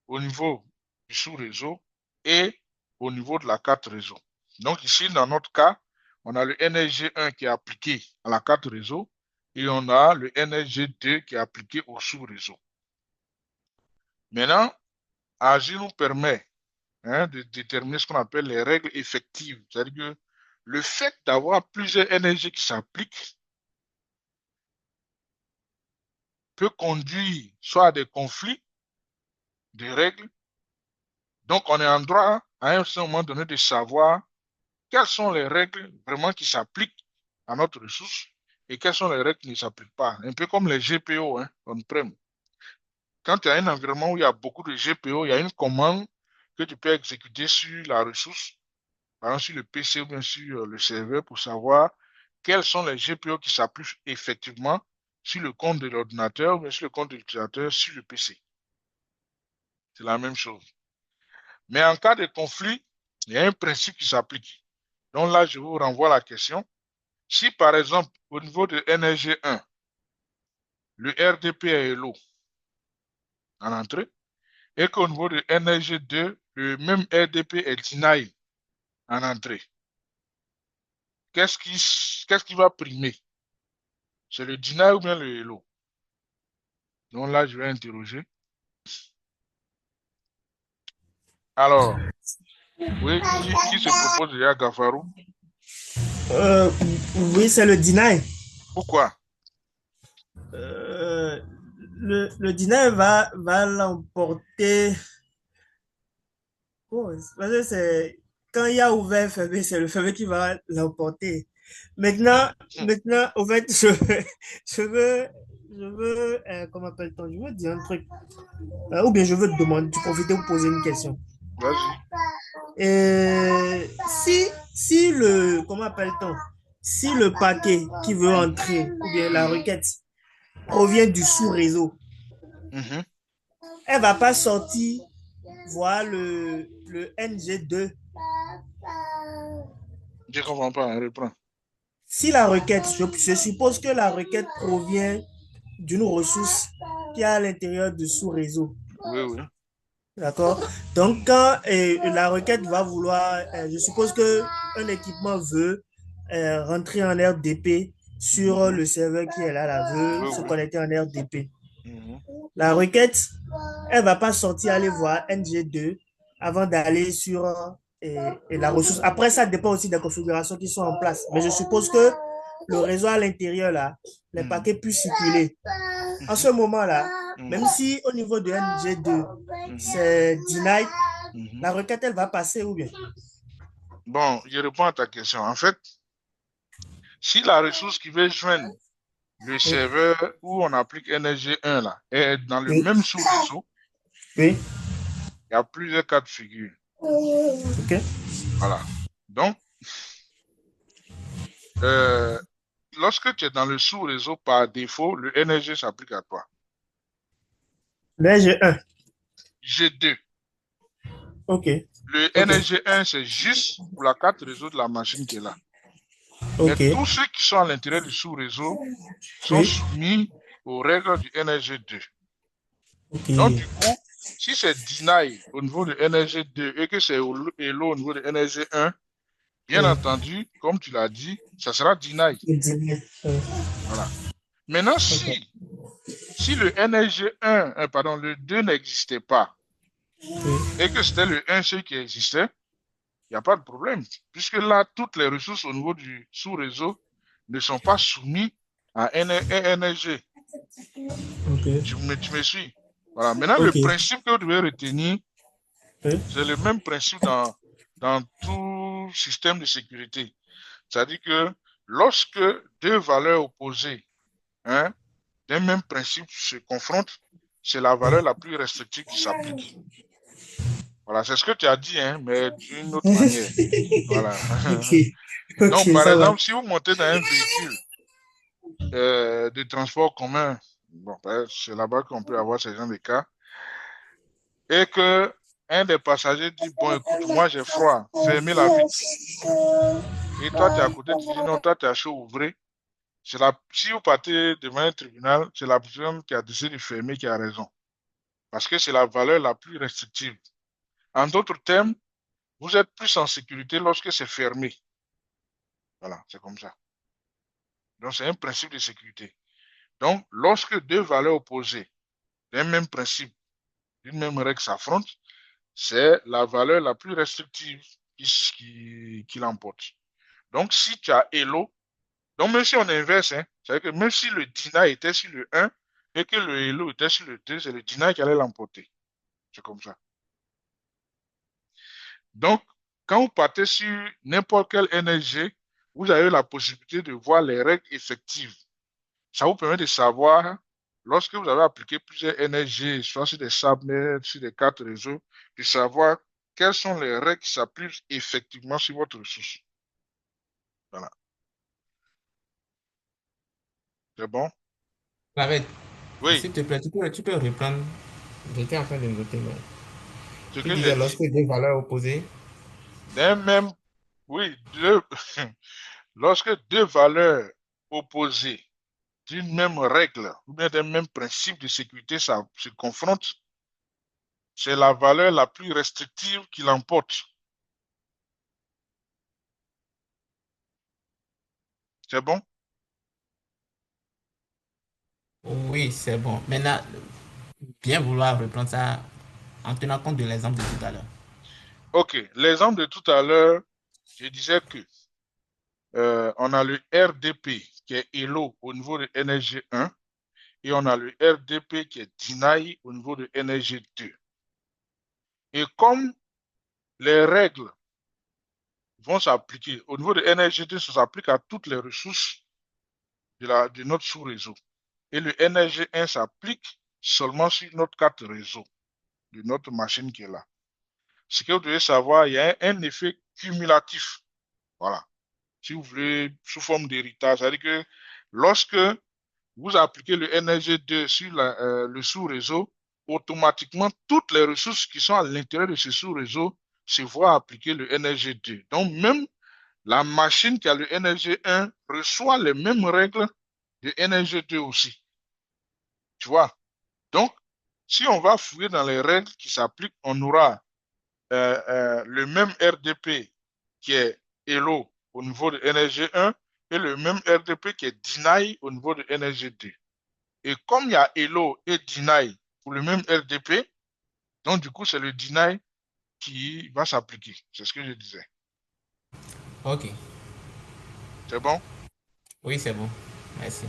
au niveau du sous-réseau et au niveau de la carte réseau. Donc ici, dans notre cas, on a le NSG1 qui est appliqué à la carte réseau et on a le NSG2 qui est appliqué au sous-réseau. Maintenant, Agir nous permet de déterminer ce qu'on appelle les règles effectives. C'est-à-dire que le fait d'avoir plusieurs NSG qui s'appliquent peut conduire soit à des conflits de règles. Donc, on est en droit, à un certain moment donné, de savoir quelles sont les règles vraiment qui s'appliquent à notre ressource et quelles sont les règles qui ne s'appliquent pas. Un peu comme les GPO, on-prem. Quand tu as un environnement où il y a beaucoup de GPO, il y a une commande que tu peux exécuter sur la ressource, par exemple sur le PC ou bien sur le serveur, pour savoir quels sont les GPO qui s'appliquent effectivement sur le compte de l'ordinateur ou bien sur le compte de l'utilisateur sur le PC. C'est la même chose. Mais en cas de conflit, il y a un principe qui s'applique. Donc là, je vous renvoie à la question. Si par exemple, au niveau de NRG1, le RDP est low en entrée, et qu'au niveau de NRG2, le même RDP est deny en entrée, qu'est-ce qui va primer? C'est le deny ou bien le hello? Donc là, je vais interroger. Alors, oui, qui se propose déjà, Gafarou? Euh, oui, c'est le deny. Pourquoi? Euh, le deny va l'emporter. Oh, parce que c'est quand il y a ouvert fermé, c'est le fermé qui va l'emporter. Maintenant, au fait, je veux, comment appelle-t-on? Je veux dire un truc. Ou bien je veux te demander, tu profites pour poser une question. Vas-y. Si comment appelle-t-on? Si le paquet qui veut entrer, ou bien la requête, provient du sous-réseau, Mhm. elle va pas sortir voir le NG2. Je ne comprends pas, reprends. Si la requête, je suppose que la requête provient d'une ressource qui est à l'intérieur du sous-réseau. Oui, oui. D'accord? Donc, quand la requête va vouloir, je suppose que un équipement veut rentrer en RDP sur le serveur qui est là, veut Oui, se oui. connecter en RDP. Mhm. La requête, elle va pas sortir aller voir NG2 avant d'aller sur la ressource. Après, ça dépend aussi des configurations qui sont en place. Mais je suppose que le réseau à l'intérieur, là, les paquets puissent circuler. En ce moment-là, même si au niveau de NG2, c'est denied, la requête, elle va passer ou bien? Bon, je réponds à ta question. En fait, si la ressource qui veut joindre le Oui. serveur où on applique NSG1 là est dans le Oui. même sous-réseau, Oui. il y a plusieurs cas de figure. OK. Voilà. Donc, euh, lorsque tu es dans le sous-réseau, par défaut, le NSG s'applique à toi. Le NG1. G2. OK. Le OK. NSG1, c'est juste pour la carte réseau de la machine qui est là. Mais Ok. tous ceux qui sont à l'intérieur du sous-réseau sont Oui. soumis aux règles du NRG2. Ok. Donc, du coup, si c'est deny au niveau de NRG2 et que c'est hello au niveau de NRG1, bien Oui. entendu, comme tu l'as dit, ça sera deny. Voilà. Maintenant, Ok. si le NRG1, pardon, le 2 n'existait pas Oui. et que c'était le 1 ce qui existait, il n'y a pas de problème. Puisque là, toutes les ressources au niveau du sous-réseau ne sont pas soumises à NRG. Ok. Tu me suis? Voilà. Maintenant, le Ok. principe que vous devez retenir, Oui. c'est le même principe dans tout système de sécurité. C'est-à-dire que lorsque deux valeurs opposées, hein, d'un même principe se confrontent, c'est la valeur la plus restrictive qui s'applique. Voilà, c'est ce que tu as dit, hein, mais d'une autre manière. Voilà. Ok. Ok, Donc, par ça va. exemple, si vous montez dans un véhicule de transport commun, bon, ben, c'est là-bas qu'on peut avoir ce genre de cas, et que un des passagers dit, bon, écoute, moi j'ai froid, fermez la vitre. Et toi, tu es à côté, tu dis, non, toi, tu as chaud, ouvrez. Si vous partez devant un tribunal, c'est la personne qui a décidé de fermer qui a raison. Parce que c'est la valeur la plus restrictive. En d'autres termes, vous êtes plus en sécurité lorsque c'est fermé. Voilà, c'est comme ça. Donc, c'est un principe de sécurité. Donc, lorsque deux valeurs opposées d'un même principe, d'une même règle s'affrontent, c'est la valeur la plus restrictive qui l'emporte. Donc, si tu as hello, donc même si on inverse, hein, c'est-à-dire que même si le deny était sur le 1 et que le hello était sur le 2, c'est le deny qui allait l'emporter. C'est comme ça. Donc, quand vous partez sur n'importe quel NSG, vous avez la possibilité de voir les règles effectives. Ça vous permet de savoir, lorsque vous avez appliqué plusieurs NSG, soit sur des subnets, sur des cartes réseau, de savoir quelles sont les règles qui s'appliquent effectivement sur votre ressource. Voilà. C'est bon? Arrête. Oui. S'il te plaît, tu peux reprendre. J'étais en train de noter, mais Ce tu que j'ai disais dit. lorsque deux valeurs opposées. D'un même, oui, lorsque deux valeurs opposées d'une même règle ou bien d'un même principe de sécurité se confrontent, c'est la valeur la plus restrictive qui l'emporte. C'est bon? Oui, c'est bon. Maintenant, bien vouloir reprendre ça en tenant compte de l'exemple de tout à l'heure. Ok, l'exemple de tout à l'heure, je disais que on a le RDP qui est hello au niveau de NSG1 et on a le RDP qui est deny au niveau de NSG2. Et comme les règles vont s'appliquer au niveau de NSG2, ça s'applique à toutes les ressources de notre sous-réseau. Et le NSG1 s'applique seulement sur notre carte réseau de notre machine qui est là. Ce que vous devez savoir, il y a un effet cumulatif. Voilà. Si vous voulez, sous forme d'héritage. C'est-à-dire que lorsque vous appliquez le NRG2 sur le sous-réseau, automatiquement, toutes les ressources qui sont à l'intérieur de ce sous-réseau se voient appliquer le NRG2. Donc, même la machine qui a le NRG1 reçoit les mêmes règles de NRG2 aussi. Tu vois? Donc, si on va fouiller dans les règles qui s'appliquent, on aura le même RDP qui est hello au niveau de NRG1 et le même RDP qui est deny au niveau de NRG2. Et comme il y a hello et deny pour le même RDP, donc du coup, c'est le deny qui va s'appliquer. C'est ce que je disais. Ok. C'est bon? Oui, c'est bon. Merci.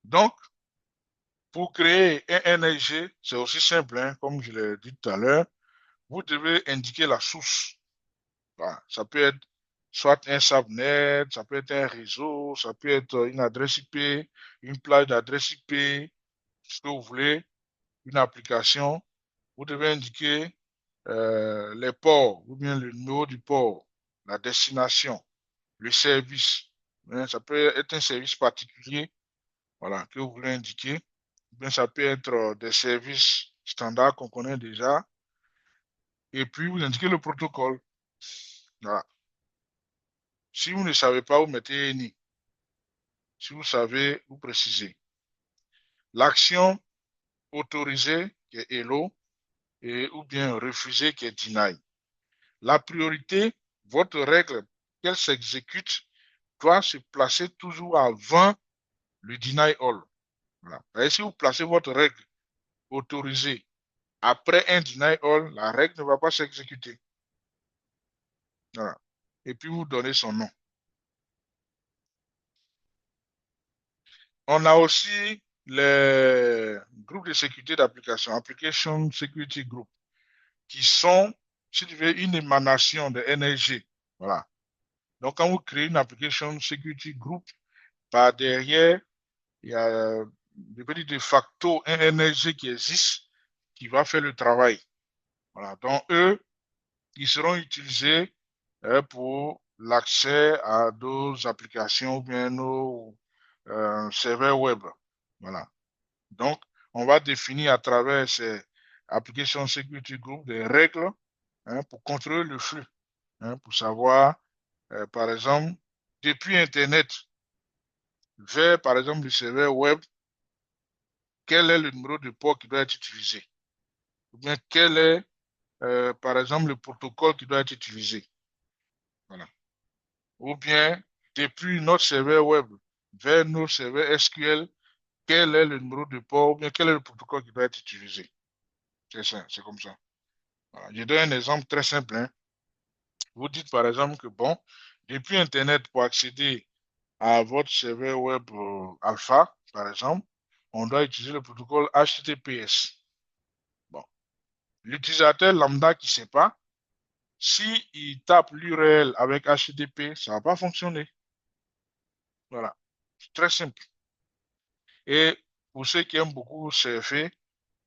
Donc, pour créer un NRG, c'est aussi simple, hein, comme je l'ai dit tout à l'heure. Vous devez indiquer la source. Voilà. Ça peut être soit un subnet, ça peut être un réseau, ça peut être une adresse IP, une plage d'adresse IP, ce que vous voulez, une application. Vous devez indiquer les ports ou bien le numéro du port, la destination, le service. Hein, ça peut être un service particulier, voilà, que vous voulez indiquer. Ou bien ça peut être des services standards qu'on connaît déjà. Et puis vous indiquez le protocole. Voilà. Si vous ne savez pas, vous mettez ni. Si vous savez, vous précisez. L'action autorisée, qui est hello, et, ou bien refusée, qui est deny. La priorité, votre règle, qu'elle s'exécute, doit se placer toujours avant le deny all. Voilà. Et si vous placez votre règle autorisée après un deny all, la règle ne va pas s'exécuter. Voilà. Et puis vous donnez son nom. On a aussi les groupes de sécurité d'application, Application Security Group, qui sont, si tu veux, une émanation de NSG. Voilà. Donc, quand vous créez une Application Security Group, par derrière, il y a de facto un NSG qui existe, qui va faire le travail. Voilà. Donc, eux, ils seront utilisés pour l'accès à nos applications ou bien nos serveurs web. Voilà. Donc, on va définir à travers ces applications security group des règles pour contrôler le flux, pour savoir, par exemple, depuis Internet vers, par exemple, le serveur web, quel est le numéro de port qui doit être utilisé, ou bien quel est, par exemple, le protocole qui doit être utilisé. Voilà. Ou bien, depuis notre serveur web vers nos serveurs SQL, quel est le numéro de port, ou bien quel est le protocole qui doit être utilisé. C'est ça, c'est comme ça. Voilà. Je donne un exemple très simple. Vous dites par exemple que, bon, depuis Internet, pour accéder à votre serveur web Alpha, par exemple, on doit utiliser le protocole HTTPS. Bon. L'utilisateur lambda qui ne sait pas, s'il tape l'URL avec HTTP, ça ne va pas fonctionner. Voilà. C'est très simple. Et pour ceux qui aiment beaucoup surfer,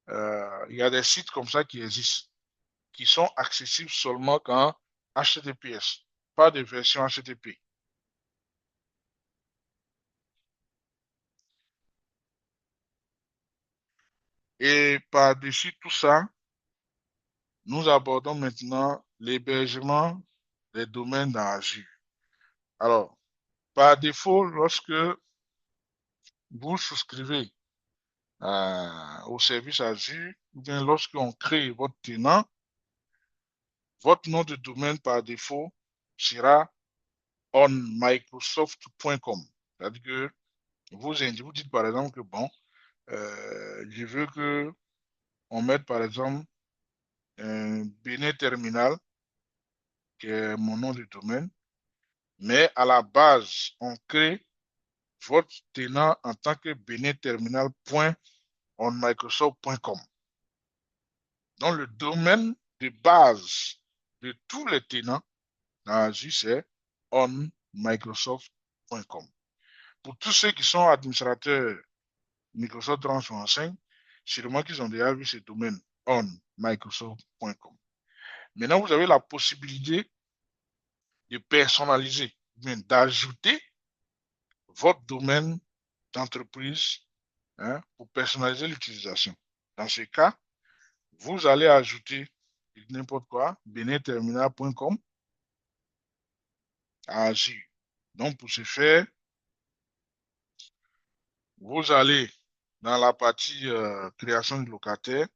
il y a des sites comme ça qui existent, qui sont accessibles seulement qu'en HTTPS, pas de version HTTP. Et par-dessus tout ça, nous abordons maintenant l'hébergement des domaines dans Azure. Alors, par défaut, lorsque vous souscrivez au service Azure, ou bien lorsqu'on crée votre tenant, votre nom de domaine par défaut sera onmicrosoft.com. C'est-à-dire que vous dites par exemple que bon, je veux que on mette par exemple un Bénin Terminal, qui est mon nom de domaine, mais à la base, on crée votre tenant en tant que benetterminal.onmicrosoft.com. Donc, le domaine de base de tous les tenants dans Azure, c'est onmicrosoft.com. Pour tous ceux qui sont administrateurs Microsoft 365, sûrement qu'ils ont déjà vu ce domaine onmicrosoft.com. Maintenant, vous avez la possibilité de personnaliser, d'ajouter votre domaine d'entreprise pour personnaliser l'utilisation. Dans ce cas, vous allez ajouter n'importe quoi, benetterminal.com à Azure. Donc, pour ce faire, vous allez dans la partie création du locataire,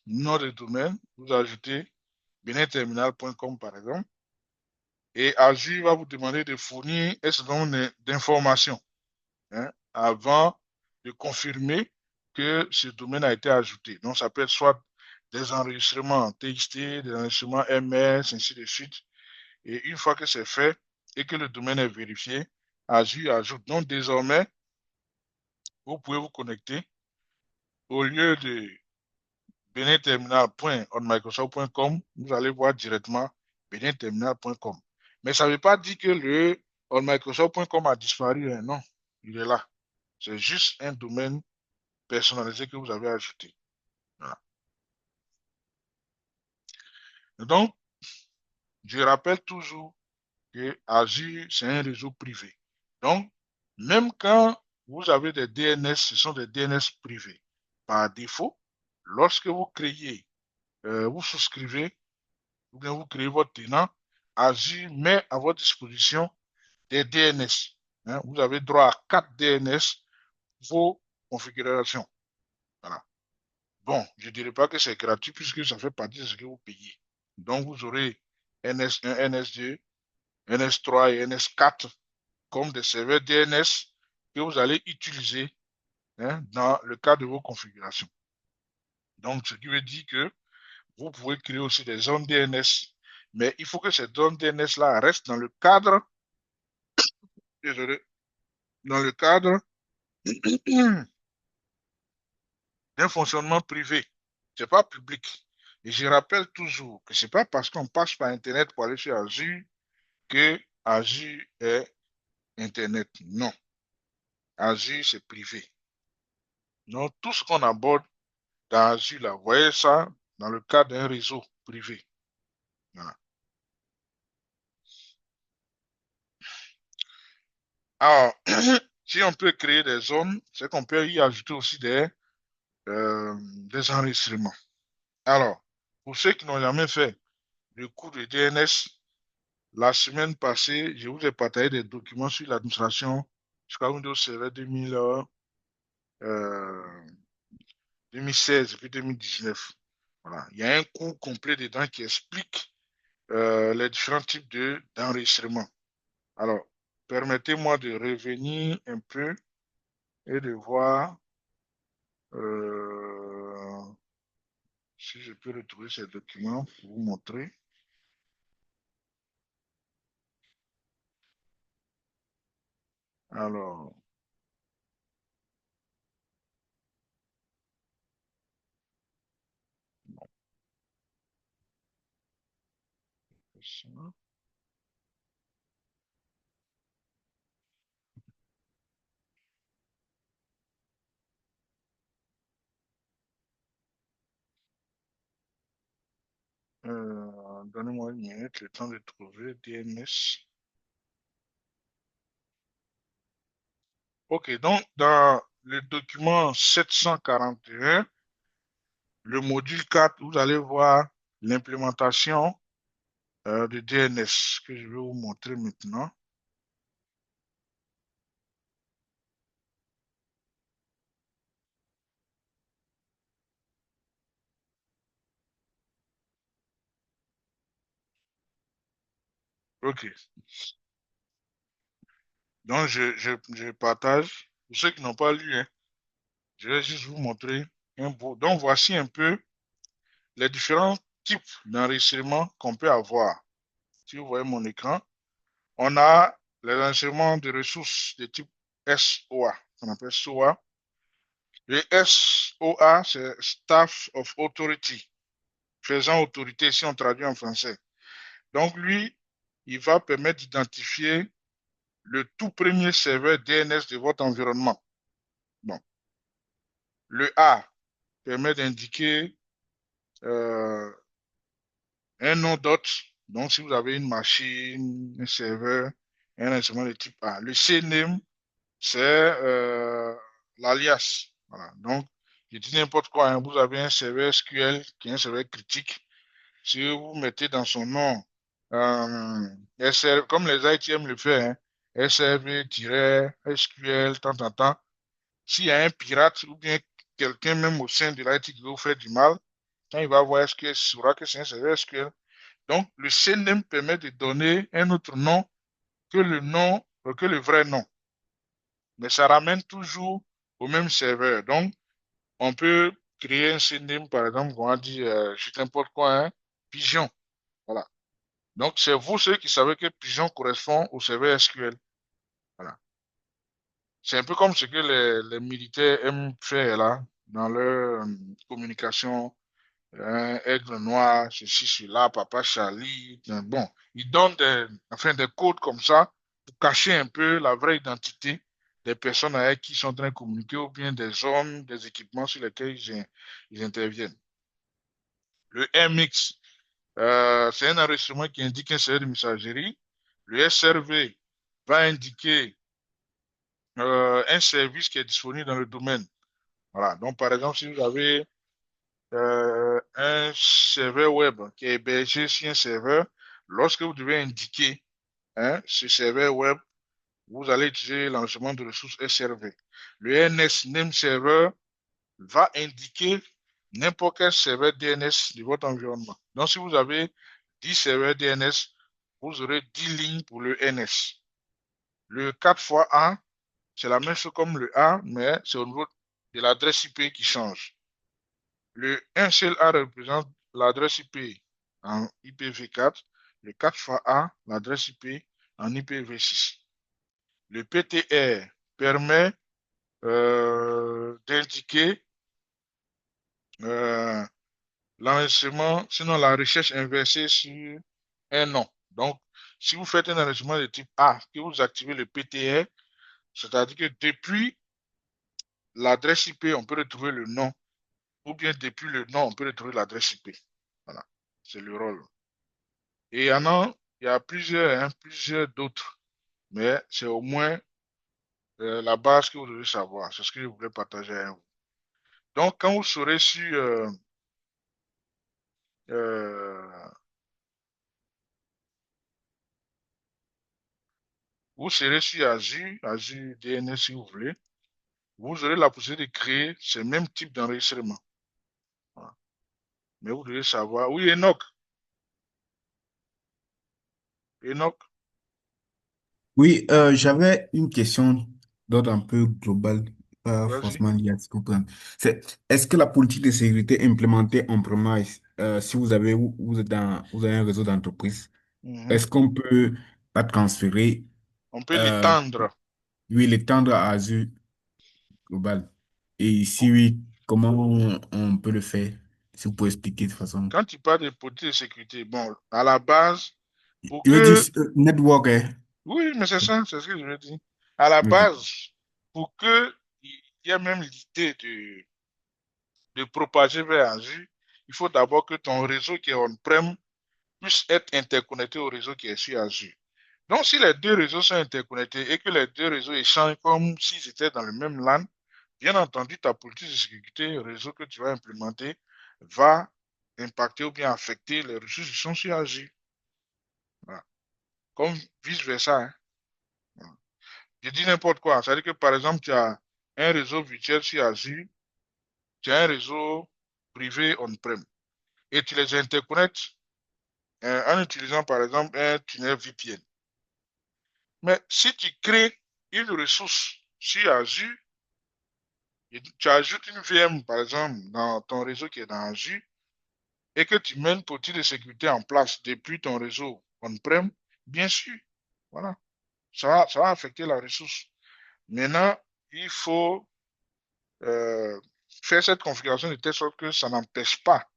nom de domaine, vous ajoutez benetterminal.com par exemple, et Azure va vous demander de fournir un certain nombre d'informations avant de confirmer que ce domaine a été ajouté. Donc, ça peut être soit des enregistrements TXT, des enregistrements MS, ainsi de suite. Et une fois que c'est fait et que le domaine est vérifié, Azure ajoute. Donc, désormais, vous pouvez vous connecter au lieu de benetterminal.onmicrosoft.com, vous allez voir directement benetterminal.com. Mais ça ne veut pas dire que le onmicrosoft.com a disparu. Non, il est là. C'est juste un domaine personnalisé que vous avez ajouté. Voilà. Donc, je rappelle toujours que Azure, c'est un réseau privé. Donc, même quand vous avez des DNS, ce sont des DNS privés. Par défaut, lorsque vous créez, vous souscrivez, ou bien vous créez votre tenant, Azure met à votre disposition des DNS. Hein. Vous avez droit à 4 DNS pour vos configurations. Voilà. Bon, je ne dirais pas que c'est gratuit puisque ça fait partie de ce que vous payez. Donc, vous aurez NS1, NS2, NS3 et NS4 comme des serveurs DNS que vous allez utiliser, hein, dans le cadre de vos configurations. Donc, ce qui veut dire que vous pouvez créer aussi des zones DNS, mais il faut que ces zones DNS-là restent dans le cadre, désolé, dans le cadre d'un fonctionnement privé. Ce n'est pas public. Et je rappelle toujours que ce n'est pas parce qu'on passe par Internet pour aller sur Azure que Azure est Internet. Non. Azure, c'est privé. Donc, tout ce qu'on aborde dans Azure, là, vous voyez ça dans le cadre d'un réseau privé. Voilà. Alors, si on peut créer des zones, c'est qu'on peut y ajouter aussi des enregistrements. Alors, pour ceux qui n'ont jamais fait le cours de DNS, la semaine passée, je vous ai partagé des documents sur l'administration jusqu'à Windows Server 2016 et puis 2019. Voilà. Il y a un cours complet dedans qui explique les différents types d'enregistrement. Alors, permettez-moi de revenir un peu et de voir si je peux retrouver ces documents pour vous montrer. Alors, ça. Donnez-moi une minute, le temps de trouver DNS. Ok, donc dans le document 741, le module 4, vous allez voir l'implémentation de DNS que je vais vous montrer maintenant. Ok, donc je partage. Pour ceux qui n'ont pas lu, hein, je vais juste vous montrer un beau. Donc voici un peu les différents types d'enregistrement qu'on peut avoir. Si vous voyez mon écran, on a les enregistrements de ressources de type SOA, qu'on appelle SOA. Le SOA, c'est Staff of Authority, faisant autorité si on traduit en français. Donc lui, il va permettre d'identifier le tout premier serveur DNS de votre environnement. Bon. Le A permet d'indiquer euh, un nom d'hôte. Donc, si vous avez une machine, un serveur, un instrument de type A. Le CNAME, c'est l'alias. Voilà. Donc, je dis n'importe quoi, hein. Vous avez un serveur SQL qui est un serveur critique. Si vous mettez dans son nom, comme les ITM le fait, hein, SRV-SQL, tant. S'il y a un pirate ou bien quelqu'un même au sein de l'IT qui veut vous faire du mal, quand il va voir SQL, il saura que c'est un serveur SQL. Donc, le CNAME permet de donner un autre nom que le vrai nom. Mais ça ramène toujours au même serveur. Donc, on peut créer un CNAME, par exemple, on va dire, je n'importe quoi, hein, Pigeon. Voilà. Donc, c'est vous ceux qui savez que Pigeon correspond au serveur SQL. Voilà. C'est un peu comme ce que les militaires aiment faire là, dans leur communication. Aigle noir, ceci, cela, papa Charlie. Bon, ils donnent des codes comme ça pour cacher un peu la vraie identité des personnes avec qui ils sont en train de communiquer ou bien des zones, des équipements sur lesquels ils interviennent. Le MX, c'est un enregistrement qui indique un serveur de messagerie. Le SRV va indiquer un service qui est disponible dans le domaine. Voilà. Donc, par exemple, si vous avez un serveur web qui est hébergé sur un serveur, lorsque vous devez indiquer ce serveur web, vous allez utiliser l'enregistrement de ressources SRV. Le NS Name Server va indiquer n'importe quel serveur DNS de votre environnement. Donc, si vous avez 10 serveurs DNS, vous aurez 10 lignes pour le NS. Le 4 fois A, c'est la même chose comme le A, mais c'est au niveau de l'adresse IP qui change. Le 1 seul A représente l'adresse IP en IPv4. Le 4 fois A, l'adresse IP en IPv6. Le PTR permet d'indiquer l'enregistrement, sinon la recherche inversée sur un nom. Donc, si vous faites un enregistrement de type A, que vous activez le PTR, c'est-à-dire que depuis l'adresse IP, on peut retrouver le nom, ou bien depuis le nom, on peut retrouver l'adresse IP. Voilà, c'est le rôle. Et il y a plusieurs d'autres, mais c'est au moins la base que vous devez savoir. C'est ce que je voulais partager avec vous. Donc, quand vous serez sur Azure DNS si vous voulez, vous aurez la possibilité de créer ce même type d'enregistrement. Voilà. Mais vous devez savoir. Oui, Enoch. Enoch. Oui, j'avais une question d'ordre un peu global, pas Vas-y. forcément liée à ce que vous prenez. Est-ce que la politique de sécurité implémentée en premise, si vous avez un réseau d'entreprise, Mhm. est-ce qu'on peut la transférer, On peut euh, l'étendre. oui, l'étendre à Azure global? Et si oui, comment on peut le faire? Si vous pouvez expliquer de façon. Quand tu parles de politique de sécurité, bon, à la base, pour Je veux dire, que... network, Oui, mais c'est ça, c'est ce que je veux dire. À la ok. base, pour que il y ait même l'idée de propager vers Azure, il faut d'abord que ton réseau qui est on-prem puisse être interconnecté au réseau qui est sur Azure. Donc, si les deux réseaux sont interconnectés et que les deux réseaux échangent comme s'ils étaient dans le même LAN, bien entendu, ta politique de sécurité, le réseau que tu vas implémenter, va impacter ou bien affecter les ressources qui sont sur Azure. Voilà. Comme vice-versa. Hein. Voilà. Je dis n'importe quoi. C'est-à-dire que, par exemple, tu as un réseau virtuel sur Azure, tu as un réseau privé on-prem, et tu les interconnectes en utilisant, par exemple, un tunnel VPN. Mais si tu crées une ressource sur Azure, et tu ajoutes une VM, par exemple, dans ton réseau qui est dans Azure, et que tu mets une politique de sécurité en place depuis ton réseau on-prem, bien sûr, voilà, ça va affecter la ressource. Maintenant, il faut faire cette configuration de telle sorte que ça n'empêche pas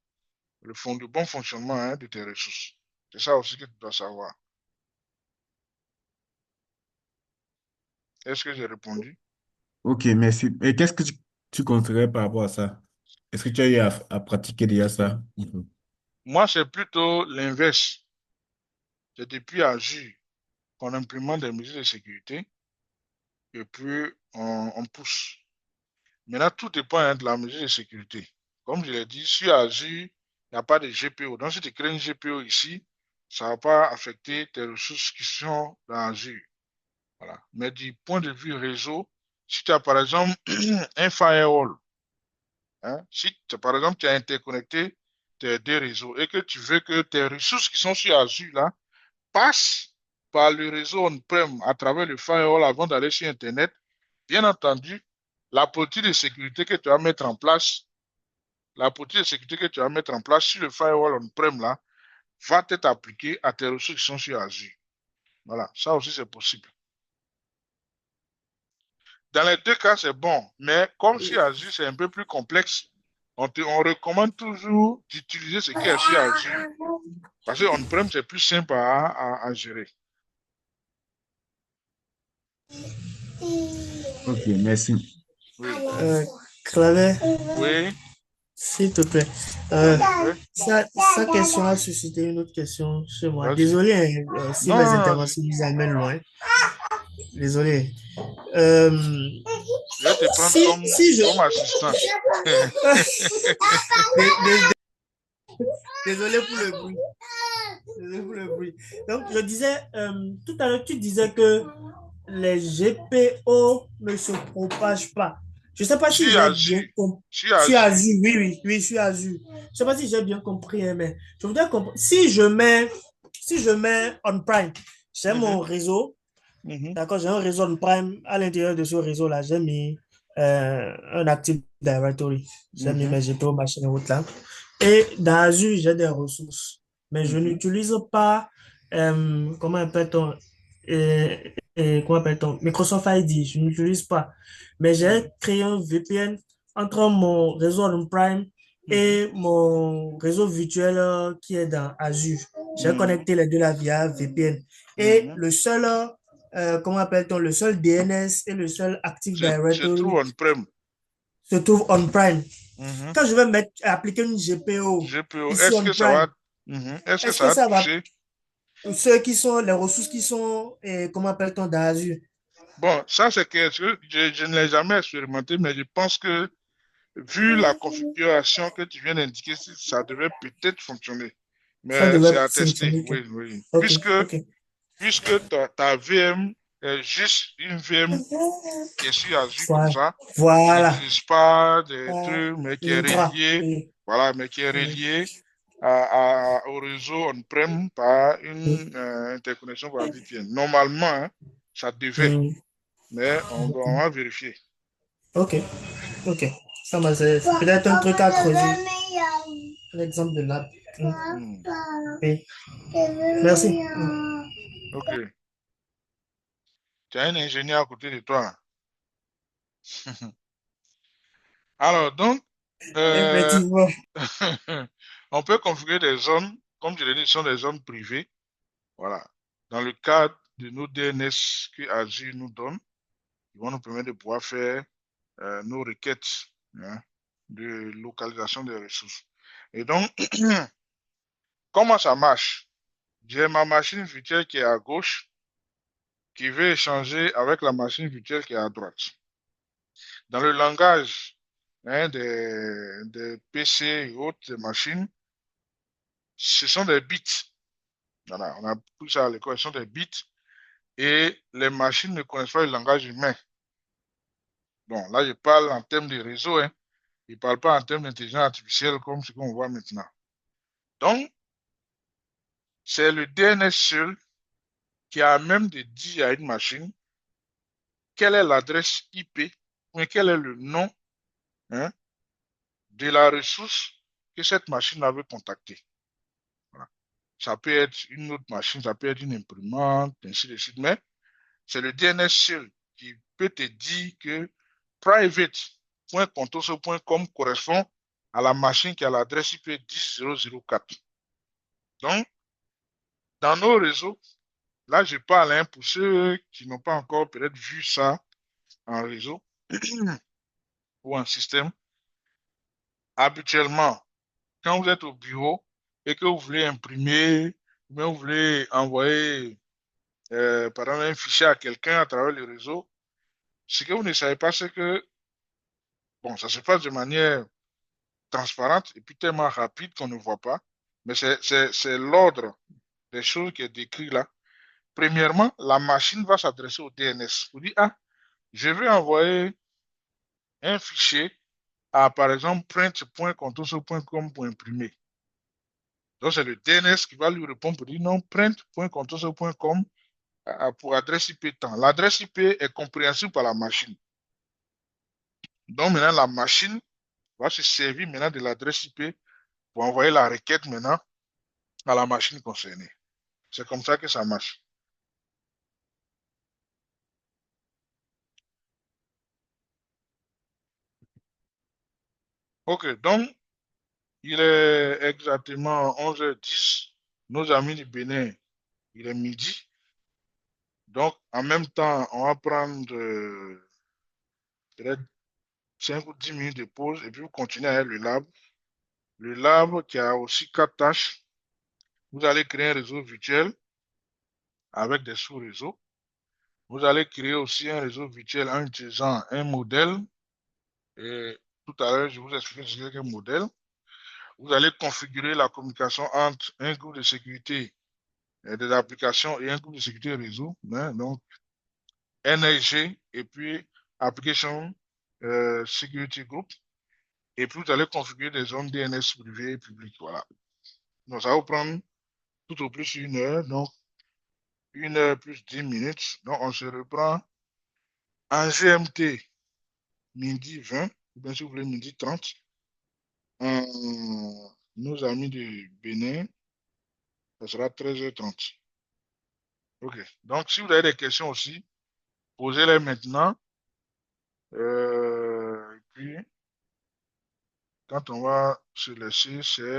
le bon fonctionnement de tes ressources. C'est ça aussi que tu dois savoir. Est-ce que j'ai répondu? Ok, merci. Et qu'est-ce que tu conseillerais par rapport à ça? Est-ce que tu as eu à pratiquer déjà ça? Mhm. Moi, c'est plutôt l'inverse. C'est depuis Azure qu'on implémente des mesures de sécurité et puis on pousse. Maintenant, tout dépend de la mesure de sécurité. Comme je l'ai dit, sur Azure, il n'y a pas de GPO. Donc, si tu crées une GPO ici, ça ne va pas affecter tes ressources qui sont dans Azure. Voilà. Mais du point de vue réseau, si tu as par exemple un firewall, si par exemple tu as interconnecté tes deux réseaux et que tu veux que tes ressources qui sont sur Azure là passent par le réseau on-prem à travers le firewall avant d'aller sur Internet, bien entendu, la politique de sécurité que tu vas mettre en place, la politique de sécurité que tu vas mettre en place sur le firewall on-prem là, va être appliquée à tes ressources qui sont sur Azure. Voilà, ça aussi c'est possible. Dans les deux cas, c'est bon, mais comme sur Azure, c'est un peu plus complexe, on recommande toujours d'utiliser ce qui est sur Azure. Parce qu'on-prem, c'est plus simple à gérer. Ok, merci. Oui. Clavet, Oui. s'il te plaît. Oui. Sa question a suscité une autre question chez moi. Vas-y. Désolé si Non, mes non, non, interventions vous amènent loin. Désolé. Euh, je vais te prendre si je... comme assistant. Dé- dé- Désolé pour le bruit. Désolé Désolé pour le bruit. Donc, je disais, tout à l'heure, tu disais que les GPO ne se propagent pas. Je ne sais pas si Si j'ai bien Azure, compris. si Sur Azure, Azure, oui, oui, oui, sur Azure. Je ne sais pas si j'ai bien compris, hein, mais je voudrais comprendre. Si je mets on-prime, j'ai mon mhm, réseau. mhm, D'accord, j'ai un réseau on-prime. À l'intérieur de ce réseau-là, j'ai mis un Active Directory. J'ai mis mhm, mes GPO, machine et autres là. Et dans Azure, j'ai des ressources. Mais je mhm, n'utilise pas, comment appelle-t-on, euh, comment appelle-t-on, Microsoft ID, je n'utilise pas. Mais j'ai mhm, créé un VPN entre mon réseau on-prime mhm, et mon réseau virtuel qui est dans Azure. J'ai mhm, connecté les deux là via VPN. Et mhm. le seul, comment appelle-t-on, le seul DNS et le seul Active Se trouve Directory on-prem. se trouve on-prime. Mhm. Quand je vais appliquer une GPO GPO, ici est-ce que ça on-prime, va, est-ce que est-ce ça que va ça va, toucher? les ressources qui sont, comment appelle-t-on, dans Azure? Bon, ça c'est que je ne l'ai jamais expérimenté, mais je pense que vu la configuration que tu viens d'indiquer, ça devrait peut-être fonctionner. Ça Mais c'est devrait à tester, fonctionner. oui, oui. Ok, ok. Puisque ta VM est juste une VM qui est sur Azure comme Voilà. ça, qui Voilà. n'utilise pas des trucs, mais qui est L'intra. relié, Oui. voilà, mais qui est Oui. relié au réseau on-prem par une interconnexion par VPN. Normalement, hein, ça devait, Hmm. mais on va vérifier. Ok, On va vérifier. ok. Ça m'a c'est peut-être un truc à creuser. L'exemple de l'app. Hmm. Oui. Merci. Ok. Tu as un ingénieur à côté de toi. Alors, donc, euh, Effectivement. on peut configurer des zones, comme je l'ai dit, ce sont des zones privées. Voilà. Dans le cadre de nos DNS que Azure nous donne, ils vont nous permettre de pouvoir faire nos requêtes, hein, de localisation des ressources. Et donc, comment ça marche? J'ai ma machine virtuelle qui est à gauche, qui veut échanger avec la machine virtuelle qui est à droite. Dans le langage, hein, des PC et autres des machines, ce sont des bits. Voilà, on a pris ça à l'école, ce sont des bits. Et les machines ne connaissent pas le langage humain. Bon, là, je parle en termes de réseau, hein. Je ne parle pas en termes d'intelligence artificielle comme ce qu'on voit maintenant. Donc, c'est le DNS seul qui a même de dire à une machine quelle est l'adresse IP, mais quel est le nom, hein, de la ressource que cette machine avait contactée. Voilà. Ça peut être une autre machine, ça peut être une imprimante, ainsi de suite, mais c'est le DNS seul qui peut te dire que private.contoso.com correspond à la machine qui a l'adresse IP 10004. Donc, dans nos réseaux, là, je parle, hein, pour ceux qui n'ont pas encore peut-être vu ça en réseau ou en système. Habituellement, quand vous êtes au bureau et que vous voulez imprimer, ou bien vous voulez envoyer, par exemple, un fichier à quelqu'un à travers le réseau, ce que vous ne savez pas, c'est que, bon, ça se passe de manière transparente et puis tellement rapide qu'on ne voit pas. Mais c'est l'ordre des choses qui est décrit là. Premièrement, la machine va s'adresser au DNS. Vous dites, ah, je veux envoyer un fichier à, par exemple, print.contoso.com pour imprimer. Donc, c'est le DNS qui va lui répondre pour dire non, print.contoso.com pour adresse IP temps. L'adresse IP est compréhensible par la machine. Donc, maintenant, la machine va se servir maintenant de l'adresse IP pour envoyer la requête maintenant à la machine concernée. C'est comme ça que ça marche. OK, donc, il est exactement 11h10. Nos amis du Bénin, il est midi. Donc, en même temps, on va prendre peut-être 5 ou 10 minutes de pause et puis vous continuez avec le lab. Le lab qui a aussi quatre tâches. Vous allez créer un réseau virtuel avec des sous-réseaux. Vous allez créer aussi un réseau virtuel en utilisant un modèle. Et tout à l'heure, je vous expliquerai ce qu'est un modèle. Vous allez configurer la communication entre un groupe de sécurité des applications et un groupe de sécurité réseau, hein, donc NSG et puis Application Security Group. Et puis vous allez configurer des zones DNS privées et publiques. Voilà. Donc ça va vous prendre tout au plus 1 heure, donc 1 heure plus 10 minutes. Donc on se reprend en GMT midi 20, ou bien si vous voulez midi 30. Nos amis de Bénin, ça sera 13h30. OK. Donc si vous avez des questions aussi, posez-les maintenant. Et puis, quand on va se laisser, c'est